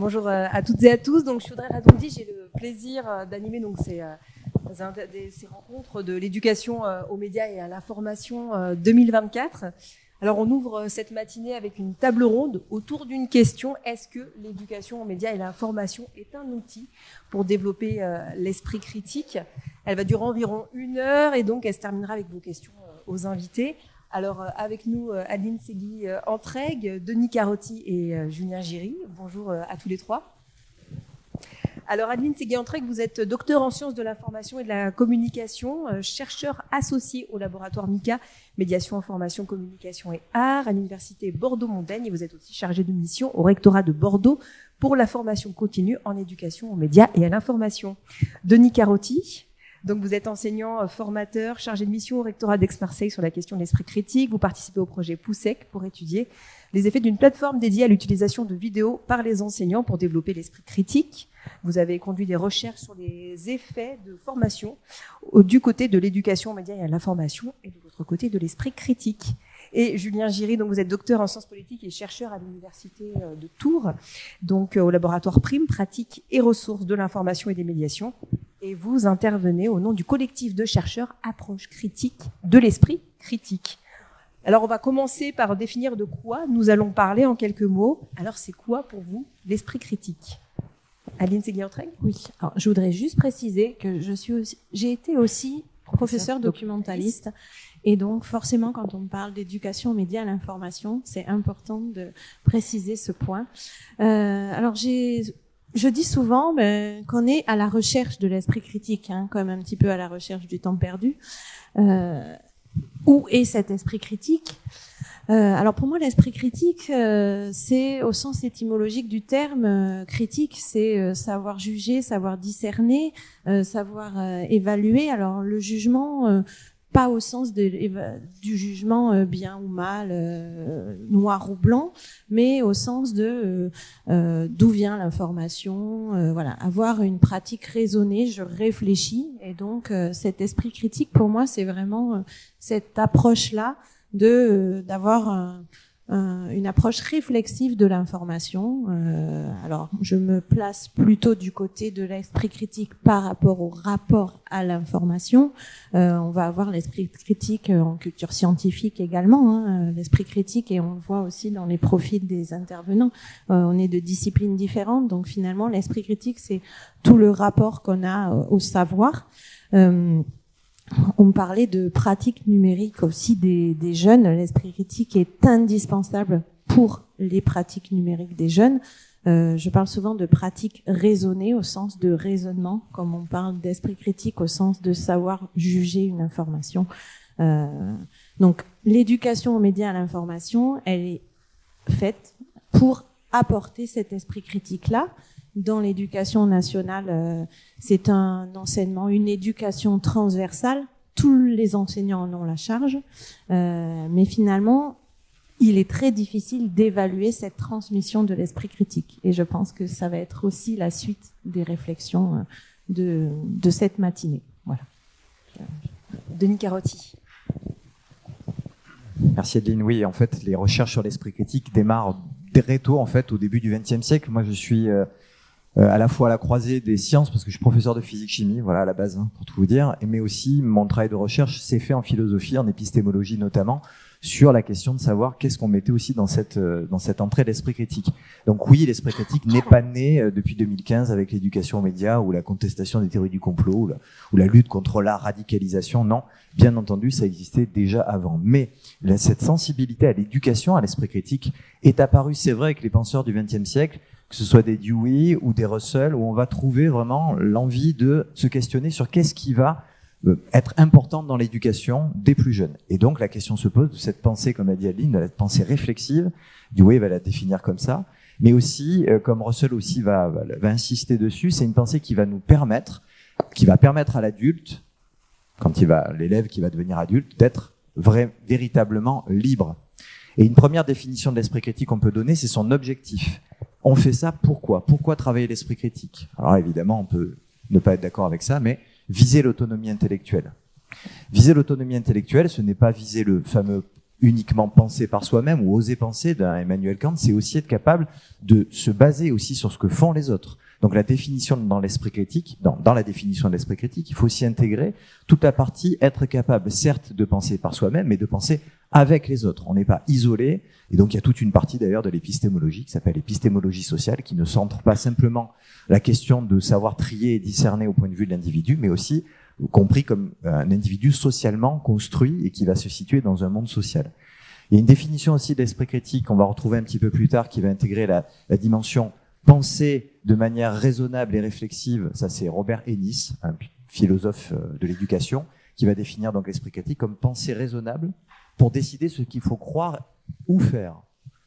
Bonjour à toutes et à tous. Donc, je suis Audrey Radondi. J'ai le plaisir d'animer donc ces rencontres de l'éducation aux médias et à l'information 2024. Alors, on ouvre cette matinée avec une table ronde autour d'une question. Est-ce que l'éducation aux médias et l'information est un outil pour développer l'esprit critique? Elle va durer environ 1 heure et donc elle se terminera avec vos questions aux invités. Alors, avec nous, Adeline Segui-Entraigues, Denis Carotti et Julien Giry. Bonjour à tous les trois. Alors, Adeline Segui-Entraigues, vous êtes docteur en sciences de l'information et de la communication, chercheur associé au laboratoire MICA, Médiation, Information, Communication et Art, à l'Université Bordeaux-Montaigne. Et vous êtes aussi chargé de mission au rectorat de Bordeaux pour la formation continue en éducation aux médias et à l'information. Denis Carotti. Donc, vous êtes enseignant, formateur, chargé de mission au rectorat d'Aix-Marseille sur la question de l'esprit critique. Vous participez au projet Poussec pour étudier les effets d'une plateforme dédiée à l'utilisation de vidéos par les enseignants pour développer l'esprit critique. Vous avez conduit des recherches sur les effets de formation du côté de l'éducation aux médias et à l'information et de l'autre côté de l'esprit critique. Et Julien Giry, donc vous êtes docteur en sciences politiques et chercheur à l'université de Tours, donc au laboratoire Prime, Pratiques et Ressources de l'information et des médiations. Et vous intervenez au nom du collectif de chercheurs Approche critique de l'esprit critique. Alors, on va commencer par définir de quoi nous allons parler en quelques mots. Alors, c'est quoi pour vous l'esprit critique? Adeline Segui-Entraigues? Oui. Alors, je voudrais juste préciser que j'ai été aussi professeur documentaliste. Et donc, forcément, quand on parle d'éducation aux médias à l'information, c'est important de préciser ce point. Alors, je dis souvent qu'on est à la recherche de l'esprit critique, comme un petit peu à la recherche du temps perdu. Où est cet esprit critique? Alors pour moi, l'esprit critique, c'est au sens étymologique du terme critique, c'est savoir juger, savoir discerner, savoir évaluer. Alors le jugement, pas au sens du jugement bien ou mal, noir ou blanc, mais au sens de d'où vient l'information, voilà, avoir une pratique raisonnée, je réfléchis, et donc cet esprit critique pour moi c'est vraiment cette approche-là d'avoir une approche réflexive de l'information. Alors, je me place plutôt du côté de l'esprit critique par rapport au rapport à l'information. On va avoir l'esprit critique en culture scientifique également, l'esprit critique, et on le voit aussi dans les profils des intervenants. On est de disciplines différentes, donc finalement, l'esprit critique, c'est tout le rapport qu'on a au savoir. On parlait de pratiques numériques aussi des jeunes. L'esprit critique est indispensable pour les pratiques numériques des jeunes. Je parle souvent de pratiques raisonnées au sens de raisonnement, comme on parle d'esprit critique au sens de savoir juger une information. Donc, l'éducation aux médias et à l'information, elle est faite pour apporter cet esprit critique-là. Dans l'éducation nationale, c'est un enseignement, une éducation transversale. Tous les enseignants en ont la charge, mais finalement, il est très difficile d'évaluer cette transmission de l'esprit critique. Et je pense que ça va être aussi la suite des réflexions de cette matinée. Voilà. Denis Carotti. Merci Adeline. Oui, en fait, les recherches sur l'esprit critique démarrent très tôt, en fait, au début du XXe siècle. Moi, je suis à la fois à la croisée des sciences, parce que je suis professeur de physique-chimie, voilà, à la base, pour tout vous dire, mais aussi mon travail de recherche s'est fait en philosophie, en épistémologie notamment, sur la question de savoir qu'est-ce qu'on mettait aussi dans cette entrée d'esprit critique. Donc oui, l'esprit critique n'est pas né depuis 2015 avec l'éducation aux médias ou la contestation des théories du complot ou la lutte contre la radicalisation. Non, bien entendu, ça existait déjà avant. Mais cette sensibilité à l'éducation, à l'esprit critique, est apparue, c'est vrai, avec les penseurs du XXe siècle, que ce soit des Dewey ou des Russell, où on va trouver vraiment l'envie de se questionner sur qu'est-ce qui va être important dans l'éducation des plus jeunes. Et donc la question se pose de cette pensée, comme a dit Adeline, de la pensée réflexive. Dewey va la définir comme ça, mais aussi, comme Russell aussi va insister dessus, c'est une pensée qui va permettre à l'adulte, quand l'élève qui va devenir adulte, d'être véritablement libre. Et une première définition de l'esprit critique qu'on peut donner, c'est son objectif. On fait ça pourquoi? Pourquoi travailler l'esprit critique? Alors évidemment, on peut ne pas être d'accord avec ça, mais viser l'autonomie intellectuelle. Viser l'autonomie intellectuelle, ce n'est pas viser le fameux uniquement penser par soi-même ou oser penser d'un Emmanuel Kant, c'est aussi être capable de se baser aussi sur ce que font les autres. Donc la définition dans l'esprit critique, dans la définition de l'esprit critique, il faut aussi intégrer toute la partie être capable, certes, de penser par soi-même, mais de penser avec les autres. On n'est pas isolé. Et donc il y a toute une partie d'ailleurs de l'épistémologie qui s'appelle l'épistémologie sociale, qui ne centre pas simplement la question de savoir trier et discerner au point de vue de l'individu, mais aussi compris comme un individu socialement construit et qui va se situer dans un monde social. Il y a une définition aussi de l'esprit critique qu'on va retrouver un petit peu plus tard qui va intégrer la dimension penser de manière raisonnable et réflexive. Ça, c'est Robert Ennis, un philosophe de l'éducation, qui va définir donc l'esprit critique comme pensée raisonnable pour décider ce qu'il faut croire ou faire.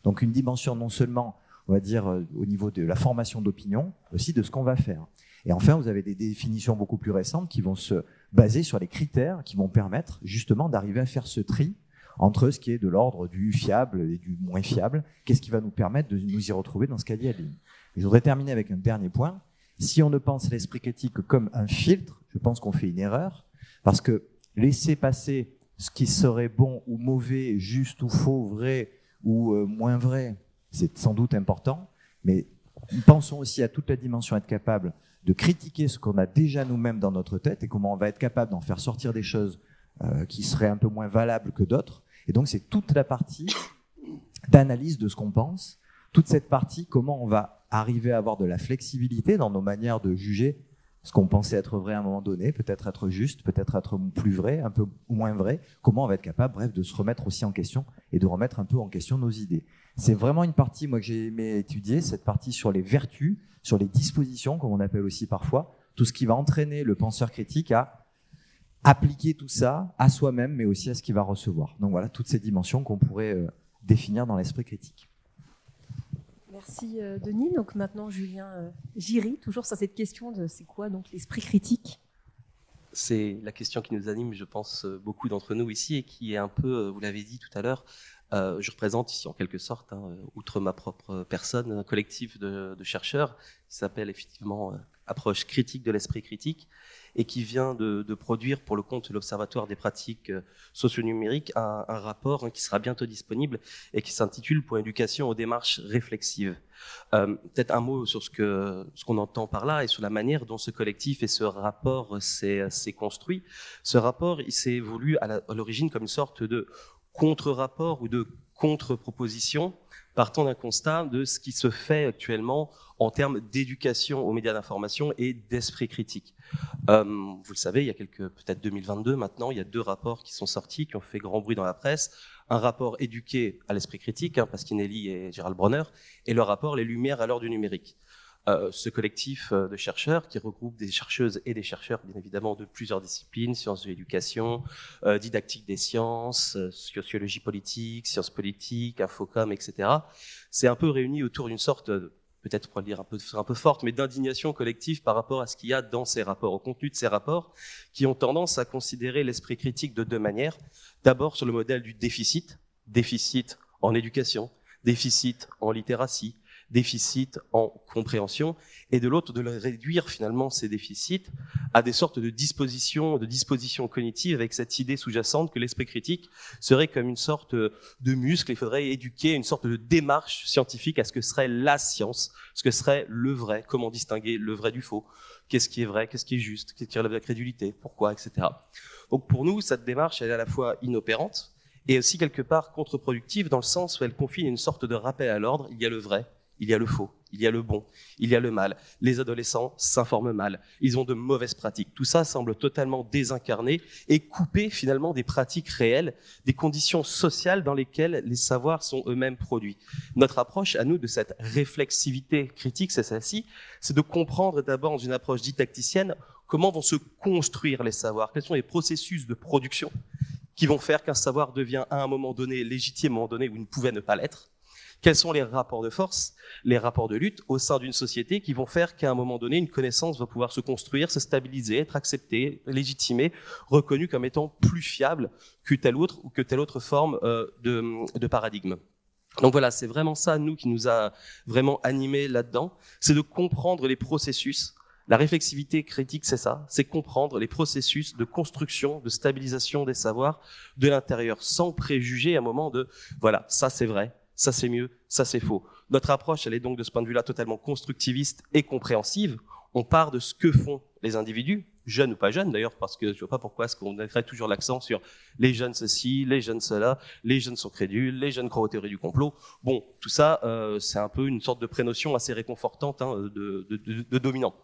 Donc une dimension non seulement, on va dire, au niveau de la formation d'opinion, aussi de ce qu'on va faire. Et enfin, vous avez des définitions beaucoup plus récentes qui vont se baser sur les critères qui vont permettre justement d'arriver à faire ce tri entre ce qui est de l'ordre du fiable et du moins fiable. Qu'est-ce qui va nous permettre de nous y retrouver dans ce qu'a dit Adeline. Et je voudrais terminer avec un dernier point. Si on ne pense l'esprit critique que comme un filtre, je pense qu'on fait une erreur, parce que laisser passer ce qui serait bon ou mauvais, juste ou faux, vrai ou moins vrai, c'est sans doute important, mais pensons aussi à toute la dimension être capable de critiquer ce qu'on a déjà nous-mêmes dans notre tête et comment on va être capable d'en faire sortir des choses qui seraient un peu moins valables que d'autres. Et donc c'est toute la partie d'analyse de ce qu'on pense, toute cette partie comment on va arriver à avoir de la flexibilité dans nos manières de juger ce qu'on pensait être vrai à un moment donné, peut-être être juste, peut-être être plus vrai, un peu moins vrai, comment on va être capable, bref, de se remettre aussi en question et de remettre un peu en question nos idées. C'est vraiment une partie, moi, que j'ai aimé étudier, cette partie sur les vertus, sur les dispositions, comme on appelle aussi parfois, tout ce qui va entraîner le penseur critique à appliquer tout ça à soi-même, mais aussi à ce qu'il va recevoir. Donc voilà, toutes ces dimensions qu'on pourrait définir dans l'esprit critique. Merci Denis. Donc maintenant Julien Giry, toujours sur cette question de c'est quoi donc l'esprit critique. C'est la question qui nous anime, je pense, beaucoup d'entre nous ici et qui est un peu, vous l'avez dit tout à l'heure, je représente ici en quelque sorte, outre ma propre personne, un collectif de chercheurs qui s'appelle effectivement Approche critique de l'esprit critique et qui vient de produire pour le compte de l'Observatoire des pratiques socio-numériques un rapport qui sera bientôt disponible et qui s'intitule Pour éducation aux démarches réflexives. Peut-être un mot sur ce qu'on entend par là et sur la manière dont ce collectif et ce rapport s'est construit. Ce rapport, il s'est voulu à l'origine comme une sorte de contre-rapport ou de contre-proposition partant d'un constat de ce qui se fait actuellement en termes d'éducation aux médias d'information et d'esprit critique. Vous le savez, il y a peut-être 2022 maintenant, il y a 2 rapports qui sont sortis, qui ont fait grand bruit dans la presse. Un rapport éduqué à l'esprit critique, Pasquinelli et Gérald Bronner, et le rapport Les Lumières à l'heure du numérique. Ce collectif de chercheurs qui regroupe des chercheuses et des chercheurs, bien évidemment, de plusieurs disciplines, sciences de l'éducation, didactique des sciences, sociologie politique, sciences politiques, infocom, etc. C'est un peu réuni autour d'une sorte, peut-être pour le dire un peu forte, mais d'indignation collective par rapport à ce qu'il y a dans ces rapports, au contenu de ces rapports, qui ont tendance à considérer l'esprit critique de 2 manières. D'abord sur le modèle du déficit en éducation, déficit en littératie, déficit en compréhension, et de l'autre de réduire finalement ces déficits à des sortes de dispositions cognitives avec cette idée sous-jacente que l'esprit critique serait comme une sorte de muscle. Il faudrait éduquer une sorte de démarche scientifique à ce que serait la science, ce que serait le vrai, comment distinguer le vrai du faux, qu'est-ce qui est vrai, qu'est-ce qui est juste, qu'est-ce qui relève de la crédulité, pourquoi, etc. Donc pour nous, cette démarche, elle est à la fois inopérante et aussi quelque part contre-productive dans le sens où elle confine une sorte de rappel à l'ordre. Il y a le vrai, il y a le faux, il y a le bon, il y a le mal. Les adolescents s'informent mal, ils ont de mauvaises pratiques. Tout ça semble totalement désincarné et coupé finalement des pratiques réelles, des conditions sociales dans lesquelles les savoirs sont eux-mêmes produits. Notre approche à nous de cette réflexivité critique, c'est celle-ci, c'est de comprendre d'abord dans une approche didacticienne comment vont se construire les savoirs, quels sont les processus de production qui vont faire qu'un savoir devient à un moment donné légitime, à un moment donné où il ne pouvait ne pas l'être. Quels sont les rapports de force, les rapports de lutte au sein d'une société qui vont faire qu'à un moment donné, une connaissance va pouvoir se construire, se stabiliser, être acceptée, légitimée, reconnue comme étant plus fiable que telle autre forme de paradigme. Donc voilà, c'est vraiment ça, nous, qui nous a vraiment animés là-dedans, c'est de comprendre les processus La réflexivité critique, c'est ça, c'est comprendre les processus de construction, de stabilisation des savoirs de l'intérieur, sans préjuger à un moment de « voilà, ça c'est vrai, ça c'est mieux, ça c'est faux ». Notre approche, elle est donc de ce point de vue-là totalement constructiviste et compréhensive. On part de ce que font les individus, jeunes ou pas jeunes d'ailleurs, parce que je ne vois pas pourquoi est-ce qu'on mettrait toujours l'accent sur les jeunes ceci, les jeunes cela, les jeunes sont crédules, les jeunes croient aux théories du complot. Bon, tout ça, c'est un peu une sorte de prénotion assez réconfortante de dominant.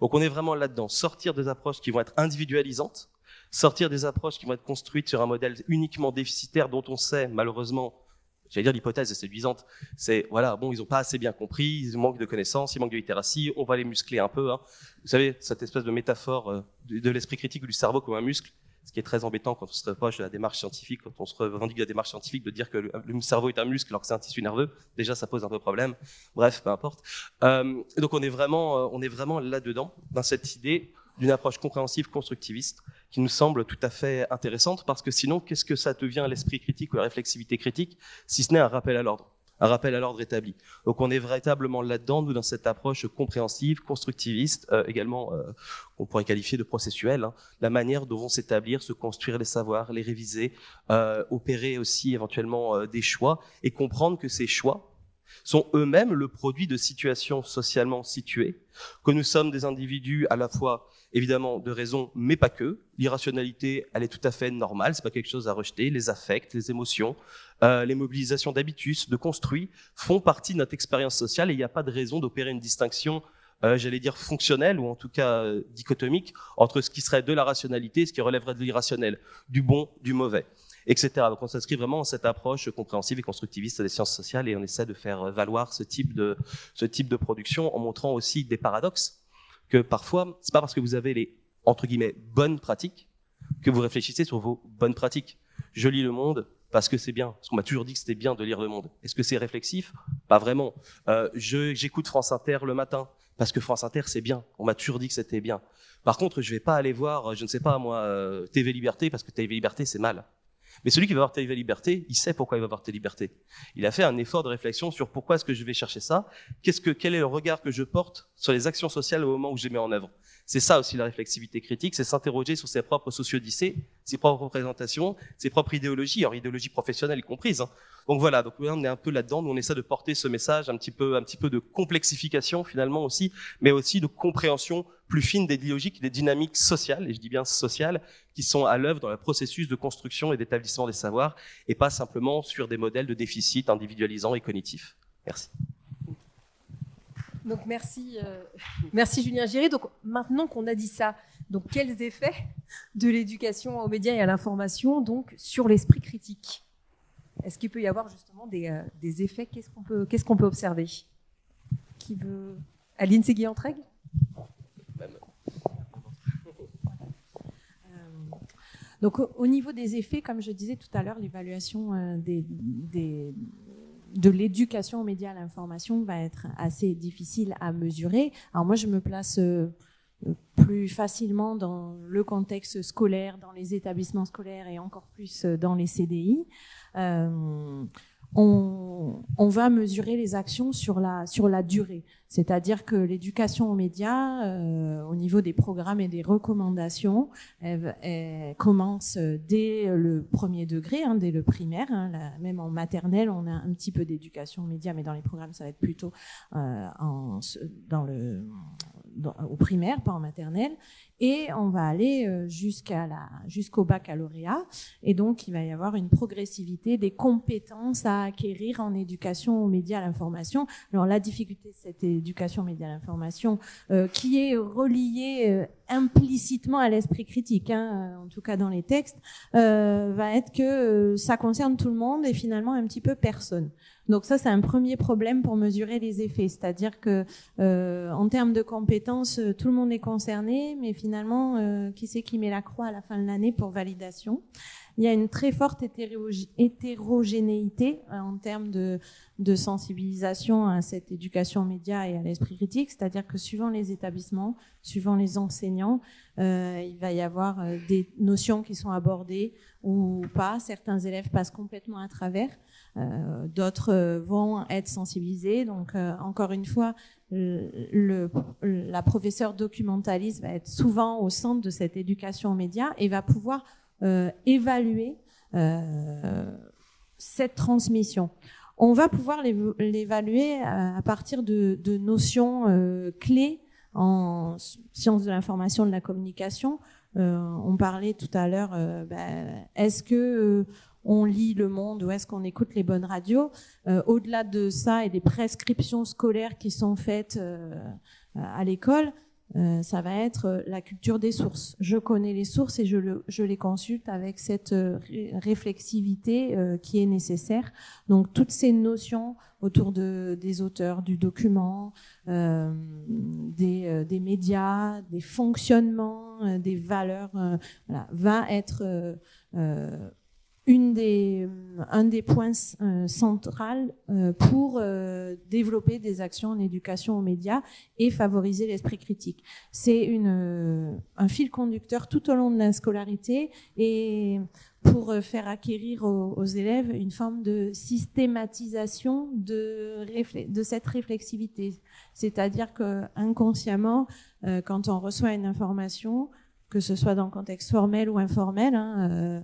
Donc on est vraiment là-dedans, sortir des approches qui vont être individualisantes, sortir des approches qui vont être construites sur un modèle uniquement déficitaire dont on sait malheureusement, j'allais dire l'hypothèse est séduisante, c'est voilà, bon, ils n'ont pas assez bien compris, ils manquent de connaissances, ils manquent de littératie, on va les muscler un peu. Hein. Vous savez, cette espèce de métaphore de l'esprit critique ou du cerveau comme un muscle, ce qui est très embêtant quand on se reproche de la démarche scientifique, quand on se revendique de la démarche scientifique, de dire que le cerveau est un muscle alors que c'est un tissu nerveux, déjà ça pose un peu problème. Bref, peu importe. Donc on est vraiment là-dedans, dans cette idée d'une approche compréhensive, constructiviste, qui nous semble tout à fait intéressante, parce que sinon, qu'est-ce que ça devient l'esprit critique ou la réflexivité critique, si ce n'est un rappel à l'ordre établi. Donc on est véritablement là-dedans, nous, dans cette approche compréhensive, constructiviste, également, qu'on pourrait qualifier de processuelle, hein, la manière dont vont s'établir, se construire les savoirs, les réviser, opérer aussi éventuellement des choix, et comprendre que ces choix sont eux-mêmes le produit de situations socialement situées, que nous sommes des individus à la fois évidemment de raison, mais pas que. L'irrationalité, elle est tout à fait normale, c'est pas quelque chose à rejeter. Les affects, les émotions, les mobilisations d'habitus, de construits, font partie de notre expérience sociale et il n'y a pas de raison d'opérer une distinction, j'allais dire fonctionnelle ou en tout cas dichotomique, entre ce qui serait de la rationalité et ce qui relèverait de l'irrationnel, du bon, du mauvais, etc. Donc on s'inscrit vraiment dans cette approche compréhensive et constructiviste des sciences sociales et on essaie de faire valoir ce type de production en montrant aussi des paradoxes, que parfois, c'est pas parce que vous avez les, entre guillemets, bonnes pratiques que vous réfléchissez sur vos bonnes pratiques. Je lis Le Monde parce que c'est bien, parce qu'on m'a toujours dit que c'était bien de lire Le Monde. Est-ce que c'est réflexif? Pas vraiment. J'écoute France Inter le matin parce que France Inter, c'est bien. On m'a toujours dit que c'était bien. Par contre, je vais pas aller voir, je ne sais pas moi, TV Liberté parce que TV Liberté, c'est mal. Mais celui qui va voir TV Liberté, il sait pourquoi il va voir TV Liberté. Il a fait un effort de réflexion sur pourquoi est-ce que je vais chercher ça, quel est le regard que je porte sur les actions sociales au moment où je les mets en œuvre. C'est ça aussi la réflexivité critique, c'est s'interroger sur ses propres sociodyssées, ses propres représentations, ses propres idéologies, alors idéologies professionnelles y comprises. Hein. Donc voilà, donc on est un peu là-dedans, nous on essaie de porter ce message un petit peu de complexification finalement aussi, mais aussi de compréhension plus fine des logiques, des dynamiques sociales, et je dis bien sociales, qui sont à l'œuvre dans le processus de construction et d'établissement des savoirs, et pas simplement sur des modèles de déficit individualisants et cognitifs. Merci. Donc merci Julien Giry. Donc maintenant qu'on a dit ça, donc quels effets de l'éducation aux médias et à l'information donc sur l'esprit critique? Est-ce qu'il peut y avoir justement des effets? Qu'est-ce qu'on peut observer? Qui veut? Aline Séguy-Entraigue? Donc au niveau des effets, comme je disais tout à l'heure, l'évaluation de l'éducation aux médias à l'information va être assez difficile à mesurer. Alors moi, je me place plus facilement dans le contexte scolaire, dans les établissements scolaires et encore plus dans les CDI. On va mesurer les actions sur la durée. C'est-à-dire que l'éducation aux médias, au niveau des programmes et des recommandations, elle commence dès le premier degré, hein, dès le primaire. Hein, même en maternelle, on a un petit peu d'éducation aux médias, mais dans les programmes, ça va être plutôt au primaire, pas en maternelle. Et on va aller jusqu'au baccalauréat. Et donc, il va y avoir une progressivité des compétences à acquérir en éducation aux médias à l'information. Alors, la difficulté de cette éducation aux médias à l'information, qui est reliée implicitement à l'esprit critique, hein, en tout cas dans les textes, va être que ça concerne tout le monde et finalement un petit peu personne. Donc ça, c'est un premier problème pour mesurer les effets, c'est-à-dire que en termes de compétences, tout le monde est concerné, mais finalement, qui c'est qui met la croix à la fin de l'année pour validation? Il y a une très forte hétérogénéité en termes de sensibilisation à cette éducation aux médias et à l'esprit critique, c'est-à-dire que suivant les établissements, suivant les enseignants, il va y avoir des notions qui sont abordées ou pas. Certains élèves passent complètement à travers, d'autres vont être sensibilisés. Donc, encore une fois, la professeure documentaliste va être souvent au centre de cette éducation aux médias et va pouvoir évaluer cette transmission. On va pouvoir l'évaluer à partir de notions clés en sciences de l'information et de la communication. On parlait tout à l'heure, est-ce que on lit Le Monde ou est-ce qu'on écoute les bonnes radios? Au-delà de ça et des prescriptions scolaires qui sont faites à l'école, ça va être la culture des sources. Je connais les sources et je les consulte avec cette réflexivité qui est nécessaire. Donc toutes ces notions autour des auteurs, du document, des médias, des fonctionnements, des valeurs, va être un des points centraux pour développer des actions en éducation aux médias et favoriser l'esprit critique. C'est un fil conducteur tout au long de la scolarité et pour faire acquérir aux élèves une forme de systématisation de cette réflexivité. C'est-à-dire que inconsciemment, quand on reçoit une information, que ce soit dans le contexte formel ou informel,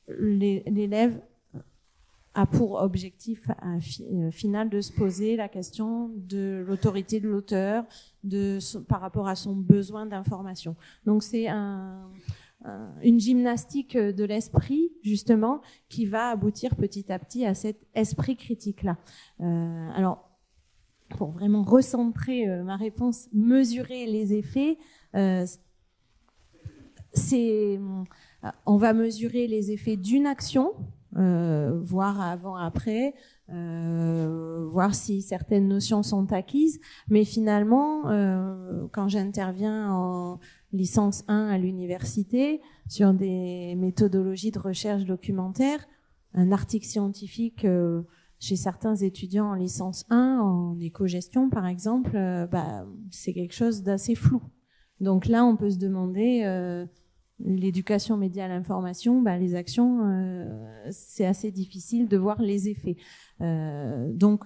l'élève a pour objectif final de se poser la question de l'autorité de l'auteur par rapport à son besoin d'information. Donc c'est une gymnastique de l'esprit justement qui va aboutir petit à petit à cet esprit critique-là. Alors pour vraiment recentrer ma réponse, mesurer les effets, on va mesurer les effets d'une action, voir avant, après, voir si certaines notions sont acquises. Mais finalement, quand j'interviens en licence 1 à l'université sur des méthodologies de recherche documentaire, un article scientifique chez certains étudiants en licence 1, en éco-gestion par exemple, c'est quelque chose d'assez flou. Donc là, on peut se demander... l'éducation média à l'information, les actions, c'est assez difficile de voir les effets. Donc,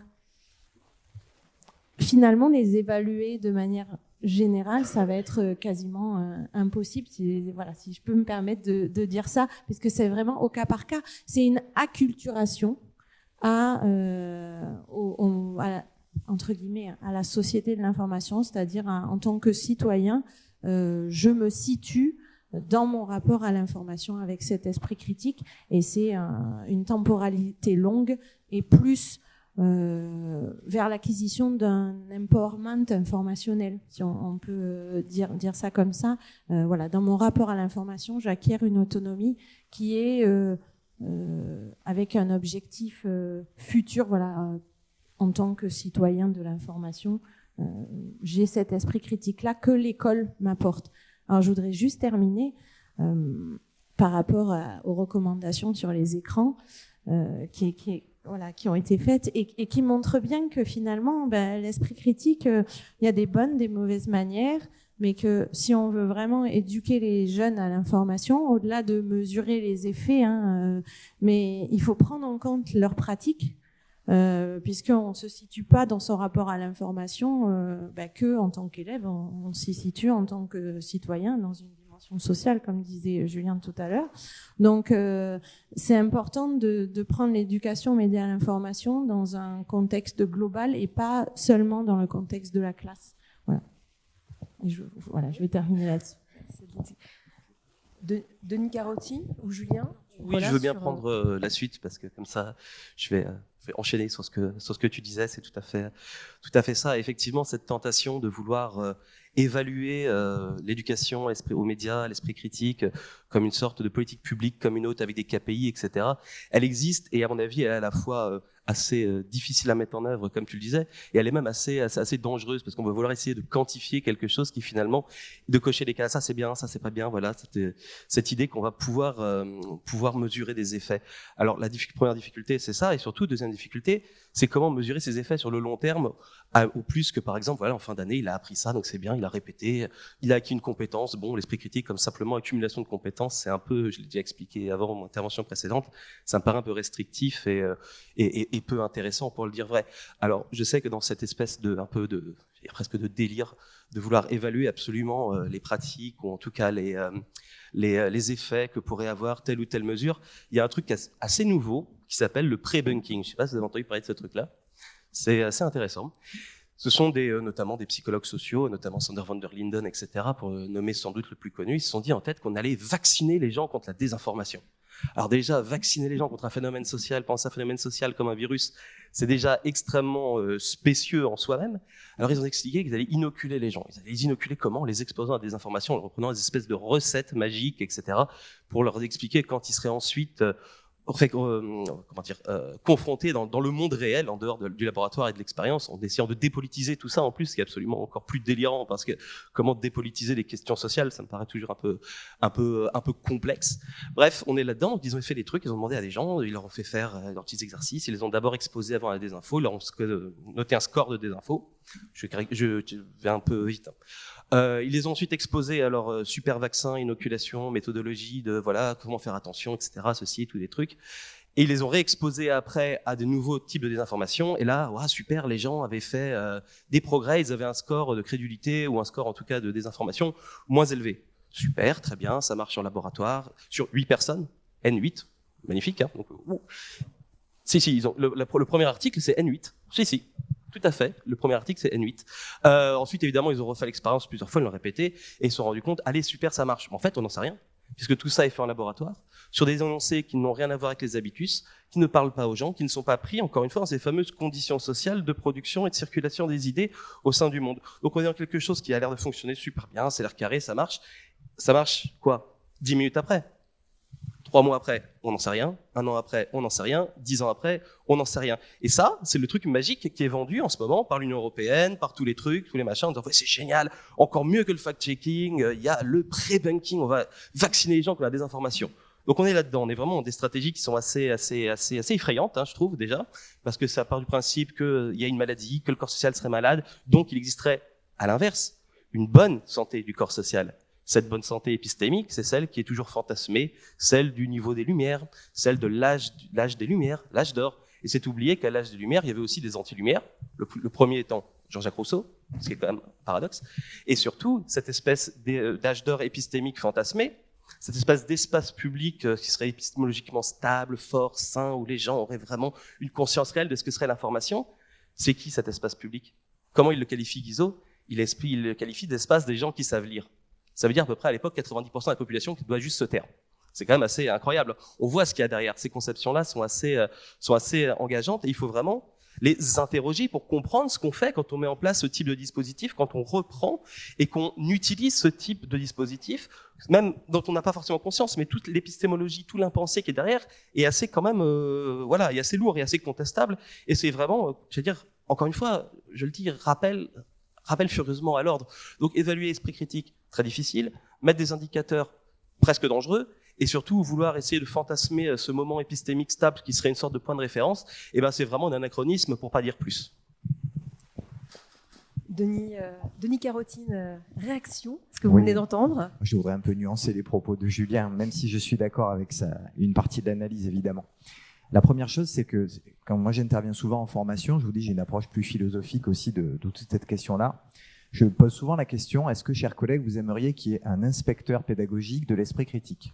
finalement, les évaluer de manière générale, ça va être quasiment impossible, si je peux me permettre de dire ça, parce que c'est vraiment au cas par cas. C'est une acculturation entre guillemets, à la société de l'information, c'est-à-dire en tant que citoyen, je me situe dans mon rapport à l'information avec cet esprit critique, et c'est une temporalité longue et plus vers l'acquisition d'un empowerment informationnel, si on peut dire ça comme ça. Dans mon rapport à l'information, j'acquiers une autonomie qui est avec un objectif futur. En tant que citoyen de l'information, j'ai cet esprit critique-là que l'école m'apporte. Alors, je voudrais juste terminer par rapport aux recommandations sur les écrans qui ont été faites et qui montrent bien que finalement, l'esprit critique, il y a des bonnes, des mauvaises manières, mais que si on veut vraiment éduquer les jeunes à l'information, au-delà de mesurer les effets, mais il faut prendre en compte leurs pratiques, puisqu'on ne se situe pas dans son rapport à l'information que en tant qu'élève, on s'y situe en tant que citoyen dans une dimension sociale, comme disait Julien tout à l'heure. Donc c'est important de prendre l'éducation média à l'information dans un contexte global et pas seulement dans le contexte de la classe. Je vais terminer là-dessus. Denis Carotti ou Julien? Oui, je veux bien prendre la suite, parce que comme ça, je vais enchaîner sur ce que tu disais. C'est tout à fait ça. Effectivement, cette tentation de vouloir évaluer l'éducation aux médias, l'esprit critique, comme une sorte de politique publique comme une autre avec des KPI, etc. Elle existe et à mon avis, elle est à la fois assez difficile à mettre en œuvre, comme tu le disais, et elle est même assez dangereuse parce qu'on va vouloir essayer de quantifier quelque chose qui finalement, de cocher des cas, ça c'est bien, ça c'est pas bien, voilà, cette idée qu'on va pouvoir mesurer des effets. Alors la première difficulté, c'est ça, et surtout deuxième difficulté, c'est comment mesurer ces effets sur le long terme, au plus que par exemple, voilà, en fin d'année, il a appris ça, donc c'est bien, il a répété, il a acquis une compétence. Bon, l'esprit critique comme simplement accumulation de compétences, c'est un peu, je l'ai déjà expliqué avant mon intervention précédente, ça me paraît un peu restrictif et peu intéressant pour le dire vrai. Alors, je sais que dans cette espèce presque de délire de vouloir évaluer absolument les pratiques ou en tout cas les effets que pourrait avoir telle ou telle mesure, il y a un truc assez nouveau qui s'appelle le pré-bunking. Je ne sais pas si vous avez entendu parler de ce truc-là. C'est assez intéressant. Ce sont notamment des psychologues sociaux, notamment Sander van der Linden, etc., pour nommer sans doute le plus connu. Ils se sont dit en tête qu'on allait vacciner les gens contre la désinformation. Alors déjà, vacciner les gens contre un phénomène social, penser à un phénomène social comme un virus, c'est déjà extrêmement spécieux en soi-même. Alors ils ont expliqué qu'ils allaient inoculer les gens. Ils allaient les inoculer comment? En les exposant à des informations, en leur reprenant des espèces de recettes magiques, etc., pour leur expliquer quand ils seraient ensuite confrontés dans le monde réel, en dehors du laboratoire et de l'expérience, en essayant de dépolitiser tout ça en plus, ce qui est absolument encore plus délirant, parce que comment dépolitiser les questions sociales, ça me paraît toujours un peu complexe. Bref, on est là-dedans, ils ont fait des trucs, ils ont demandé à des gens, ils leur ont fait faire leurs petits exercices, ils les ont d'abord exposés avant à la désinfo, ils leur ont noté un score de désinfo. Je vais un peu vite. Ils les ont ensuite exposés à leur super vaccin, inoculation, méthodologie de voilà comment faire attention, etc. Ceci et tous des trucs. Et ils les ont réexposés après à de nouveaux types de désinformation. Et là, wow, super, les gens avaient fait des progrès. Ils avaient un score de crédulité ou un score en tout cas de désinformation moins élevé. Super, très bien, ça marche en laboratoire sur 8 personnes, N8, magnifique. Hein, donc, si, ils ont le premier article, c'est N8. Si. Tout à fait. Le premier article, c'est N8. Ensuite, évidemment, ils ont refait l'expérience plusieurs fois, ils l'ont répété, et ils se sont rendus compte, allez, super, ça marche. Mais en fait, on n'en sait rien, puisque tout ça est fait en laboratoire, sur des énoncés qui n'ont rien à voir avec les habitus, qui ne parlent pas aux gens, qui ne sont pas pris, encore une fois, dans ces fameuses conditions sociales de production et de circulation des idées au sein du monde. Donc, on est dans quelque chose qui a l'air de fonctionner super bien, c'est l'air carré, ça marche. Ça marche, quoi? 10 minutes après? 3 mois après, on n'en sait rien. 1 an après, on n'en sait rien. 10 ans après, on n'en sait rien. Et ça, c'est le truc magique qui est vendu en ce moment par l'Union européenne, par tous les trucs, tous les machins. En disant, ouais, c'est génial, encore mieux que le fact-checking. Il y a le pré-bunking, on va vacciner les gens contre la désinformation. Donc on est là-dedans. On est vraiment dans des stratégies qui sont assez effrayantes, hein, je trouve déjà, parce que ça part du principe qu'il y a une maladie, que le corps social serait malade, donc il existerait, à l'inverse, une bonne santé du corps social. Cette bonne santé épistémique, c'est celle qui est toujours fantasmée, celle du niveau des Lumières, celle de l'âge des Lumières, l'âge d'or. Et c'est oublié qu'à l'âge des Lumières, il y avait aussi des anti-lumières, le premier étant Jean-Jacques Rousseau, ce qui est quand même un paradoxe, et surtout cette espèce d'âge d'or épistémique fantasmé, cette espèce d'espace public qui serait épistémologiquement stable, fort, sain, où les gens auraient vraiment une conscience réelle de ce que serait l'information. C'est qui cet espace public? Comment il le qualifie, Guizot? Il le qualifie d'espace des gens qui savent lire. Ça veut dire à peu près à l'époque 90% de la population qui doit juste ce terme. C'est quand même assez incroyable. On voit ce qu'il y a derrière. Ces conceptions-là sont assez engageantes et il faut vraiment les interroger pour comprendre ce qu'on fait quand on met en place ce type de dispositif, quand on reprend et qu'on utilise ce type de dispositif, même dont on n'a pas forcément conscience, mais toute l'épistémologie, tout l'impensé qui est derrière est assez quand même, est assez lourd et assez contestable. Et c'est vraiment, encore une fois, je le dis, rappelle furieusement à l'ordre. Donc évaluer l'esprit critique, très difficile, mettre des indicateurs presque dangereux, et surtout vouloir essayer de fantasmer ce moment épistémique stable qui serait une sorte de point de référence, c'est vraiment un anachronisme pour pas dire plus. Denis Carotine, réaction, ce que vous venez d'entendre? Je voudrais un peu nuancer les propos de Julien, même si je suis d'accord avec une partie de l'analyse, évidemment. La première chose, c'est que quand moi j'interviens souvent en formation, je vous dis j'ai une approche plus philosophique aussi de toute cette question-là. Je pose souvent la question, est-ce que, chers collègues, vous aimeriez qu'il y ait un inspecteur pédagogique de l'esprit critique?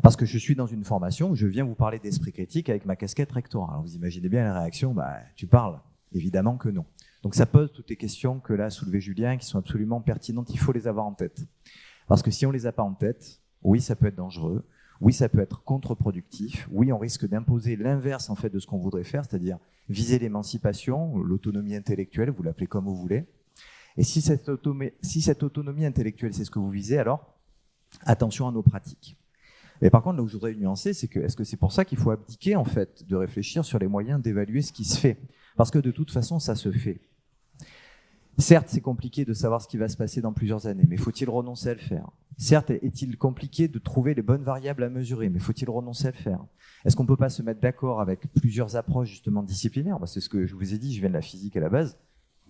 Parce que je suis dans une formation où je viens vous parler d'esprit critique avec ma casquette rectorale. Alors vous imaginez bien la réaction, tu parles? Évidemment que non. Donc ça pose toutes les questions que l'a soulevé Julien, qui sont absolument pertinentes, il faut les avoir en tête. Parce que si on ne les a pas en tête, oui, ça peut être dangereux. Oui, ça peut être contre-productif. Oui, on risque d'imposer l'inverse en fait de ce qu'on voudrait faire, c'est-à-dire viser l'émancipation, l'autonomie intellectuelle, vous l'appelez comme vous voulez. Et si cette autonomie intellectuelle, c'est ce que vous visez, alors attention à nos pratiques. Mais par contre, là où je voudrais nuancer, c'est que est-ce que c'est pour ça qu'il faut abdiquer en fait de réfléchir sur les moyens d'évaluer ce qui se fait? Parce que de toute façon, ça se fait. Certes, c'est compliqué de savoir ce qui va se passer dans plusieurs années, mais faut-il renoncer à le faire? Certes, est-il compliqué de trouver les bonnes variables à mesurer, mais faut-il renoncer à le faire? Est-ce qu'on peut pas se mettre d'accord avec plusieurs approches justement disciplinaires? C'est ce que je vous ai dit, je viens de la physique à la base.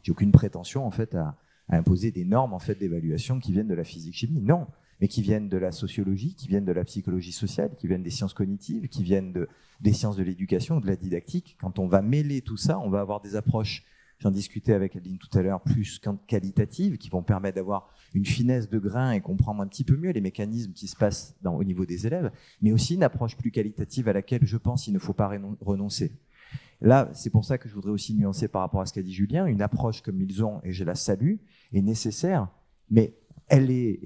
J'ai aucune prétention en fait à imposer des normes en fait d'évaluation qui viennent de la physique-chimie. Non, mais qui viennent de la sociologie, qui viennent de la psychologie sociale, qui viennent des sciences cognitives, qui viennent des sciences de l'éducation, de la didactique. Quand on va mêler tout ça, on va avoir des approches, j'en discutais avec Adeline tout à l'heure, plus qualitatives, qui vont permettre d'avoir une finesse de grain et comprendre un petit peu mieux les mécanismes qui se passent au niveau des élèves, mais aussi une approche plus qualitative à laquelle, je pense, il ne faut pas renoncer. Là, c'est pour ça que je voudrais aussi nuancer par rapport à ce qu'a dit Julien. Une approche comme ils ont, et je la salue, est nécessaire, mais